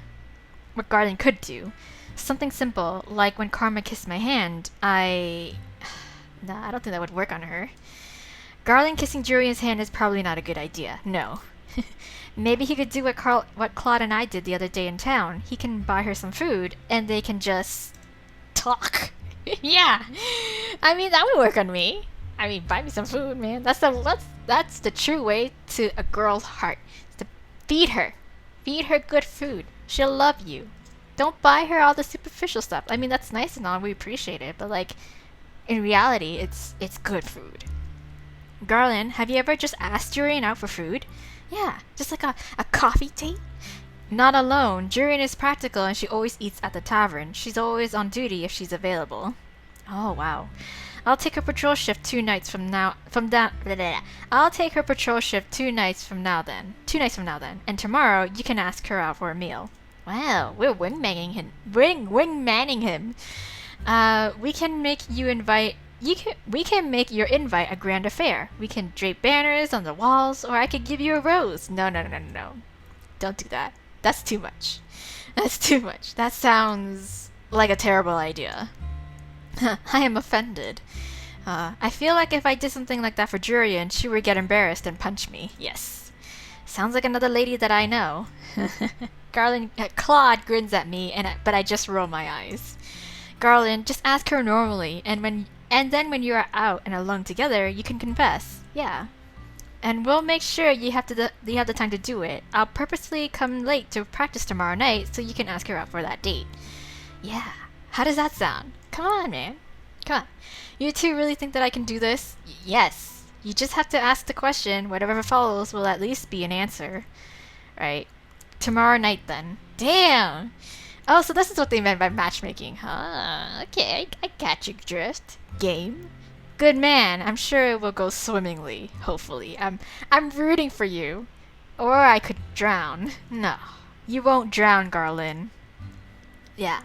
What Garland could do. Something simple, like when Carmen kissed my hand, Nah, I don't think that would work on her. Garland kissing Jurian's hand is probably not a good idea. No. Maybe he could do what Claude and I did the other day in town. He can buy her some food, and they can just... talk. Yeah. I mean, that would work on me. I mean, buy me some food, man. That's the true way to a girl's heart. To feed her. Feed her good food. She'll love you. Don't buy her all the superficial stuff. I mean, that's nice and all. We appreciate it. But, like, in reality, it's good food. Garland, have you ever just asked Jurian out for food? Yeah, just like a coffee date? Not alone. Jurian is practical and she always eats at the tavern. She's always on duty if she's available. Oh, wow. I'll take her patrol shift 2 nights from now. I'll take her patrol shift 2 nights from now then. 2 nights from now then. And tomorrow you can ask her out for a meal. Wow, we're wingmanning him. We can make you invite. We can make your invite a grand affair. We can drape banners on the walls, or I could give you a rose. No. Don't do that. That's too much. That sounds like a terrible idea. I am offended. I feel like if I did something like that for Jurian, she would get embarrassed and punch me. Yes. Sounds like another lady that I know. Claude grins at me, but I just roll my eyes. Garland, just ask her normally, and then when you are out and alone together, you can confess. Yeah. And we'll make sure you have the time to do it. I'll purposely come late to practice tomorrow night so you can ask her out for that date. Yeah. How does that sound? Come on, man. Come on. You two really think that I can do this? Yes. You just have to ask the question. Whatever follows will at least be an answer. Right. Tomorrow night, then. Damn! Oh, so this is what they meant by matchmaking, huh? Okay, I catch your drift. Game. Good man. I'm sure it will go swimmingly. Hopefully. I'm rooting for you. Or I could drown. No. You won't drown, Garland. Yeah.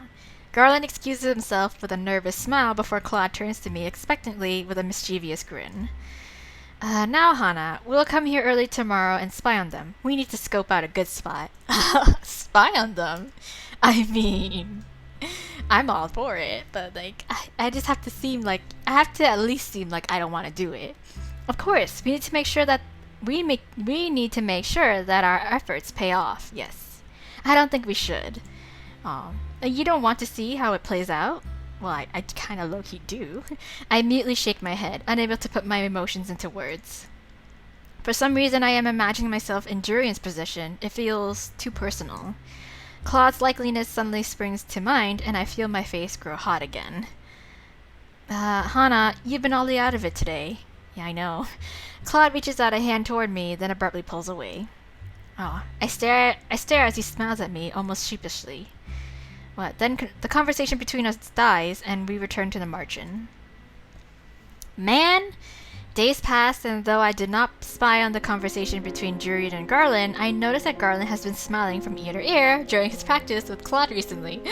Garland excuses himself with a nervous smile before Claude turns to me expectantly with a mischievous grin. Now, Hana, we'll come here early tomorrow and spy on them. We need to scope out a good spot. Spy on them? I mean, I'm all for it, but, like, I just have to seem like I have to at least seem like I don't want to do it. Of course, we need to make sure that we need to make sure that our efforts pay off. Yes. I don't think we should. You don't want to see how it plays out? Well, I kind of low-key do. I immediately shake my head, unable to put my emotions into words. For some reason, I am imagining myself in Jurian's position. It feels too personal. Claude's likeliness suddenly springs to mind, and I feel my face grow hot again. Hana, you've been all out of it today. Yeah, I know. Claude reaches out a hand toward me, then abruptly pulls away. I stare as he smiles at me, almost sheepishly. Then the conversation between us dies, and we return to the margin. Man! Days pass, and though I did not spy on the conversation between Jurian and Garland, I noticed that Garland has been smiling from ear to ear during his practice with Claude recently.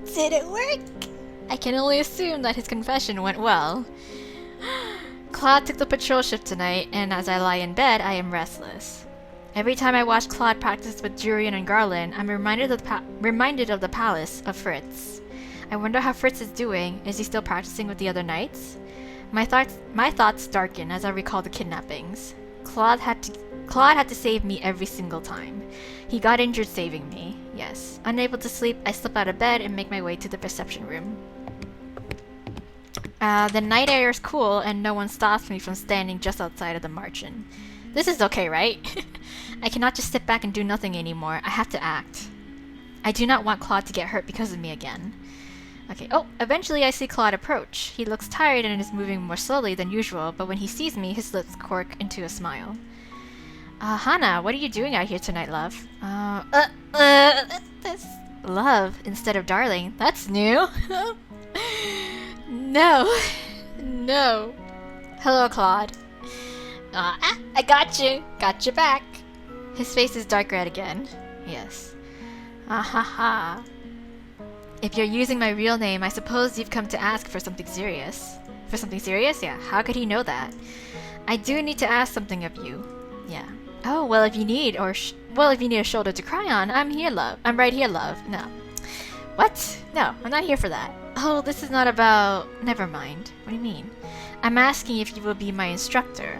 Did it work? I can only assume that his confession went well. Claude took the patrol shift tonight, and as I lie in bed, I am restless. Every time I watch Claude practice with Jurian and Garland, I'm reminded of the palace of Fritz. I wonder how Fritz is doing. Is he still practicing with the other knights? My thoughts darken as I recall the kidnappings. Claude had to save me every single time. He got injured saving me. Yes. Unable to sleep, I slip out of bed and make my way to the reception room. The night air is cool, and no one stops me from standing just outside of the margin. This is okay, right? I cannot just sit back and do nothing anymore. I have to act. I do not want Claude to get hurt because of me again. Okay, eventually I see Claude approach. He looks tired and is moving more slowly than usual, but when he sees me, his lips cork into a smile. Hana, what are you doing out here tonight, love? That's love instead of darling. That's new. No. No. Hello, Claude. I got you. Got your back. His face is dark red again. Yes. Ha ha. If you're using my real name, I suppose you've come to ask for something serious. For something serious? Yeah. How could he know that? I do need to ask something of you. Yeah. Oh, well, if you need a shoulder to cry on, I'm here, love. I'm right here, love. No. What? No, I'm not here for that. Oh, this is not about... Never mind. What do you mean? I'm asking if you will be my instructor.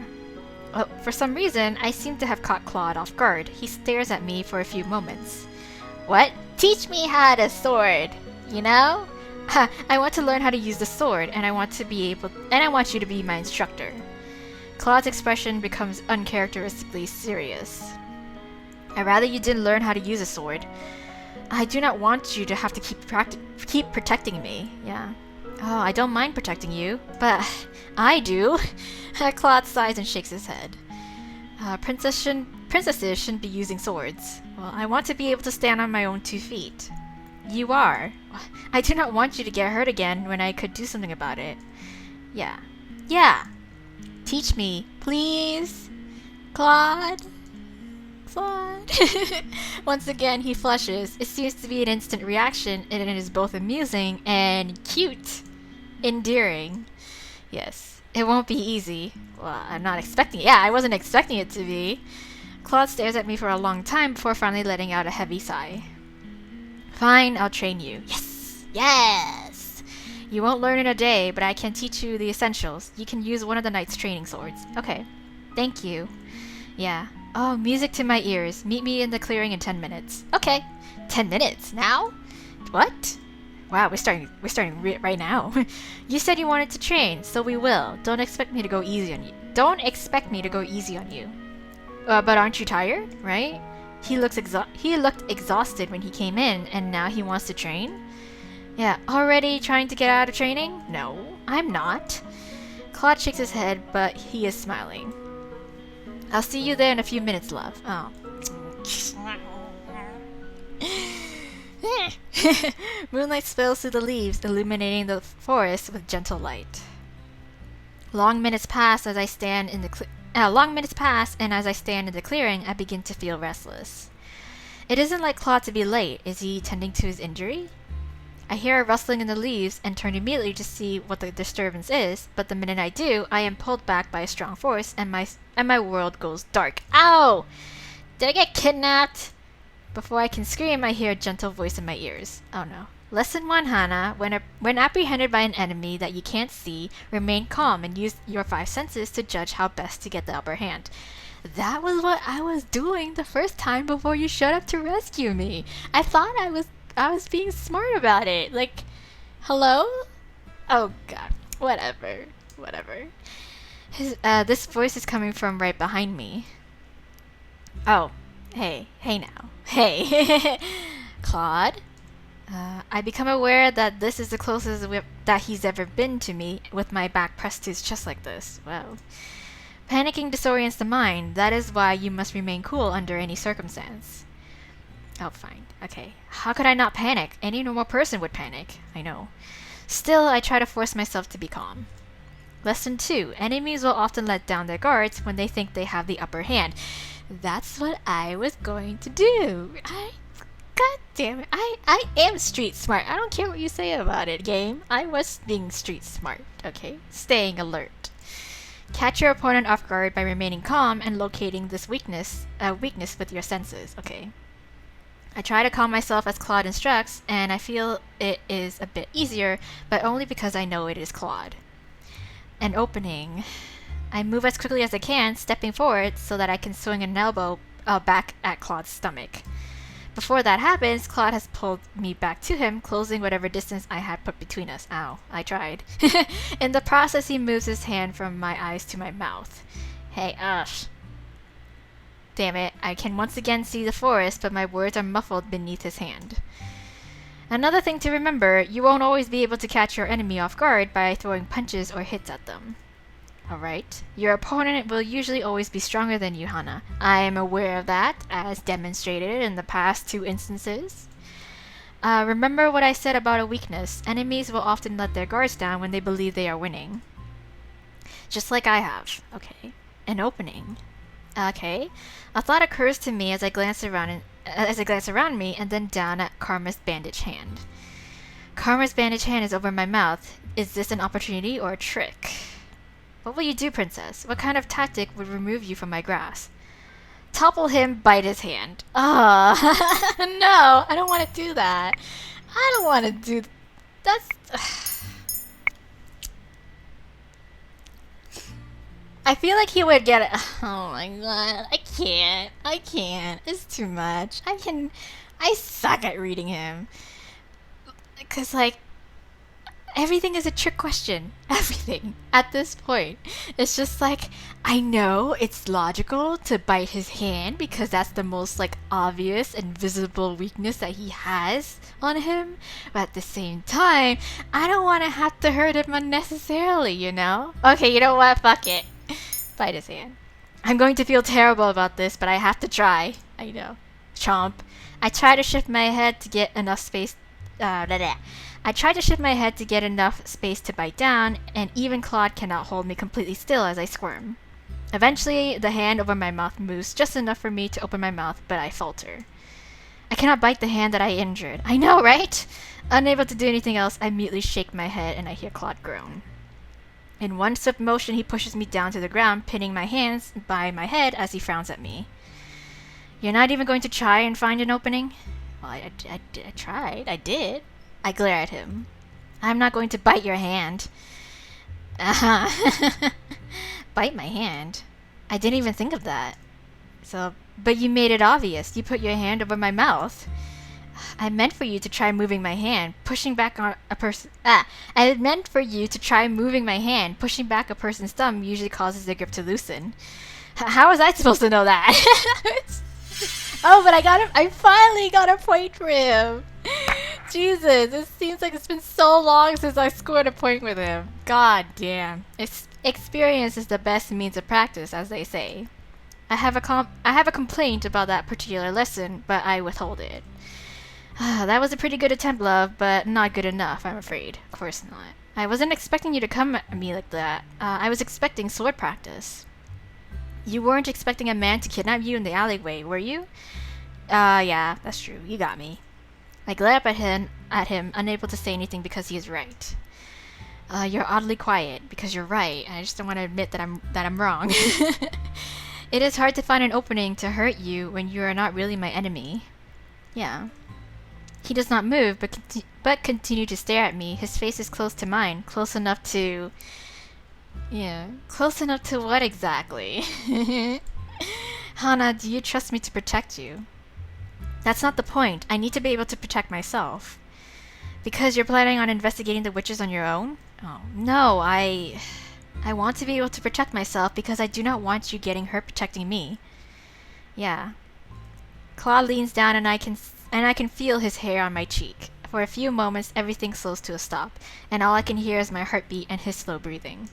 Oh, for some reason, I seem to have caught Claude off guard. He stares at me for a few moments. What? Teach me how to sword, you know? I want to learn how to use the sword, and I want you to be my instructor. Claude's expression becomes uncharacteristically serious. I'd rather you didn't learn how to use a sword. I do not want you to have to keep protecting me. Yeah. Oh, I don't mind protecting you, but I do. Claude sighs and shakes his head. Princesses shouldn't be using swords. Well, I want to be able to stand on my own 2 feet. You are. I do not want you to get hurt again when I could do something about it. Yeah. Yeah. Teach me, please. Claude. Once again, he flushes. It seems to be an instant reaction, and it is both amusing and cute. Endearing. Yes. It won't be easy. Well, I wasn't expecting it to be. Claude stares at me for a long time before finally letting out a heavy sigh. Fine, I'll train you. Yes! Yes! You won't learn in a day, but I can teach you the essentials. You can use one of the knight's training swords. Okay. Thank you. Yeah. Oh, music to my ears. Meet me in the clearing in 10 minutes. Okay. 10 minutes? Now? What? Wow, we're starting right now. You said you wanted to train, so we will. Don't expect me to go easy on you. But aren't you tired, right? He looked exhausted when he came in, and now he wants to train? Yeah, already trying to get out of training? No, I'm not. Claude shakes his head, but he is smiling. I'll see you there in a few minutes, love. Oh. Moonlight spills through the leaves, illuminating the forest with gentle light. Long minutes pass, and as I stand in the clearing, I begin to feel restless. It isn't like Claude to be late. Is he tending to his injury? I hear a rustling in the leaves and turn immediately to see what the disturbance is, but the minute I do, I am pulled back by a strong force and my world goes dark. Ow! Did I get kidnapped? Before I can scream, I hear a gentle voice in my ears. Oh no. Lesson 1, Hana. When apprehended by an enemy that you can't see, remain calm and use your 5 senses to judge how best to get the upper hand. That was what I was doing the first time before you showed up to rescue me. I thought I was being smart about it. Like, hello? Oh god. Whatever. Whatever. This voice is coming from right behind me. Oh. Hey. Hey now. Hey. Claude? I become aware that this is the closest that he's ever been to me with my back pressed to his chest like this. Well, panicking disorients the mind. That is why you must remain cool under any circumstance. Oh, fine. Okay. How could I not panic? Any normal person would panic. I know. Still, I try to force myself to be calm. Lesson 2. Enemies will often let down their guards when they think they have the upper hand. That's what I was going to do. God damn it. I am street smart. I don't care what you say about it, game. I was being street smart, okay? Staying alert. Catch your opponent off guard by remaining calm and locating this weakness with your senses, okay? I try to calm myself as Claude instructs, and I feel it is a bit easier, but only because I know it is Claude. An opening. I move as quickly as I can, stepping forward so that I can swing an elbow back at Claude's stomach. Before that happens, Claude has pulled me back to him, closing whatever distance I had put between us. Ow, I tried. In the process, he moves his hand from my eyes to my mouth. Hey, damn it, I can once again see the forest, but my words are muffled beneath his hand. Another thing to remember, you won't always be able to catch your enemy off guard by throwing punches or hits at them. Alright, your opponent will usually always be stronger than you, Hana. I am aware of that, as demonstrated in the past 2 instances. Remember what I said about a weakness. Enemies will often let their guards down when they believe they are winning. Just like I have. Okay. An opening. Okay. A thought occurs to me as I glance around me and then down at Karma's bandaged hand. Karma's bandaged hand is over my mouth. Is this an opportunity or a trick? What will you do, princess? What kind of tactic would remove you from my grasp? Topple him, bite his hand. No, I don't want to do that. I don't want to do... That's... I feel like he would get it. Oh my god, I can't. It's too much. I suck at reading him. Because, like, everything is a trick question. Everything. At this point. It's just like, I know it's logical to bite his hand because that's the most, like, obvious and visible weakness that he has on him. But at the same time, I don't want to have to hurt him unnecessarily, you know? Okay, you know what? Fuck it. Bite his hand. I'm going to feel terrible about this, but I have to try. I know. Chomp. I try to shift my head to get enough space. I try to shift my head to get enough space to bite down, and even Claude cannot hold me completely still as I squirm. Eventually, the hand over my mouth moves just enough for me to open my mouth, but I falter. I cannot bite the hand that I injured. I know, right? Unable to do anything else, I mutely shake my head and I hear Claude groan. In one swift motion, he pushes me down to the ground, pinning my hands by my head as he frowns at me. You're not even going to try and find an opening? Well, I tried. I did. I glare at him. I'm not going to bite your hand. Bite my hand? I didn't even think of that. But you made it obvious. You put your hand over my mouth. I meant for you to try moving my hand, pushing back on a person. I meant for you to try moving my hand. Pushing back a person's thumb usually causes their grip to loosen. How was I supposed to know that? Oh, but I finally got a point for him. Jesus, it seems like it's been so long since I scored a point with him. God damn. Experience is the best means of practice, as they say. I have a complaint about that particular lesson, but I withhold it. That was a pretty good attempt, love, but not good enough, I'm afraid. Of course not. I wasn't expecting you to come at me like that. I was expecting sword practice. You weren't expecting a man to kidnap you in the alleyway, were you? Yeah, that's true. You got me. I glare up at him, unable to say anything because he is right. You're oddly quiet, because you're right. I just don't want to admit that I'm wrong. It is hard to find an opening to hurt you when you are not really my enemy. Yeah. He does not move, but continue to stare at me. His face is close to mine, close enough to... Yeah, close enough to what exactly? Hana, do you trust me to protect you? That's not the point. I need to be able to protect myself. Because you're planning on investigating the witches on your own? Oh, no, I want to be able to protect myself because I do not want you getting hurt protecting me. Yeah. Claude leans down and I can feel his hair on my cheek. For a few moments, everything slows to a stop, and all I can hear is my heartbeat and his slow breathing.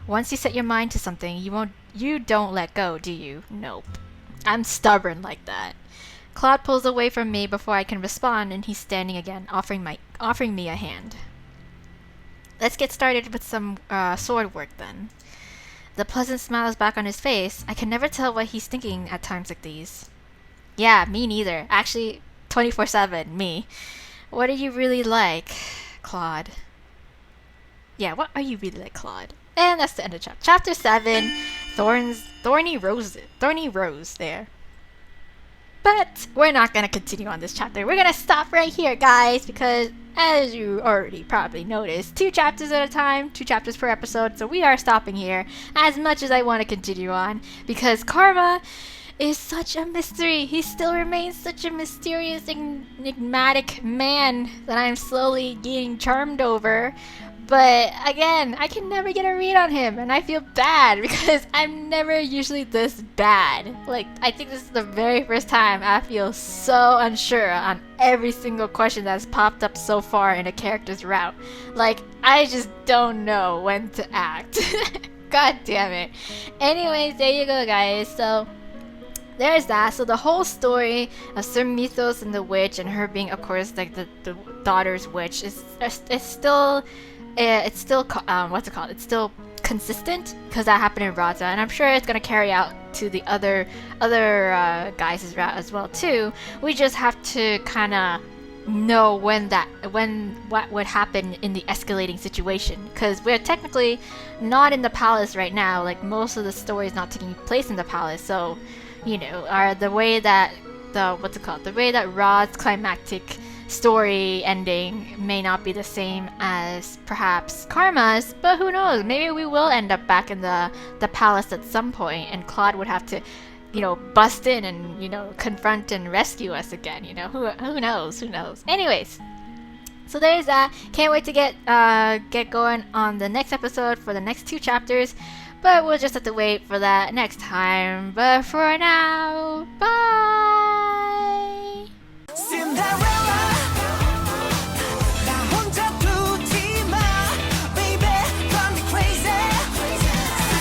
Once you set your mind to something, you don't let go, do you? Nope. I'm stubborn like that. Claude pulls away from me before I can respond, and he's standing again, offering me a hand. Let's get started with some sword work then. The pleasant smile is back on his face. I can never tell what he's thinking at times like these. Yeah, me neither. Actually, 24/7, me. What are you really like, Claude? Yeah, what are you really like, Claude? And that's the end of chapter 7. Thorny Rose there. But we're not going to continue on this chapter. We're going to stop right here, guys, because as you already probably noticed, 2 chapters at a time, 2 chapters per episode. So we are stopping here as much as I want to continue on because Karma is such a mystery. He still remains such a mysterious, enigmatic man that I'm slowly getting charmed over. But again, I can never get a read on him, and I feel bad because I'm never usually this bad. Like, I think this is the very first time I feel so unsure on every single question that's popped up so far in a character's route. Like, I just don't know when to act. God damn it. Anyways, there you go, guys. So there's that. So the whole story of Sir Mythos and the witch, and her being, of course, like the daughter's witch, is still. It's still what's it called? It's still consistent because that happened in Raza, and I'm sure it's gonna carry out to the other guys' route as well too. We just have to kind of know what would happen in the escalating situation, because we're technically not in the palace right now. Like, most of the story is not taking place in the palace, so you know, the way that Rod's climactic story ending may not be the same as perhaps Karma's, but who knows? Maybe we will end up back in the palace at some point, and Claude would have to, you know, bust in and, you know, confront and rescue us again. You know, who knows? Who knows? Anyways, so there's that. Can't wait to get going on the next episode for the next 2 chapters, but we'll just have to wait for that next time. But for now, bye.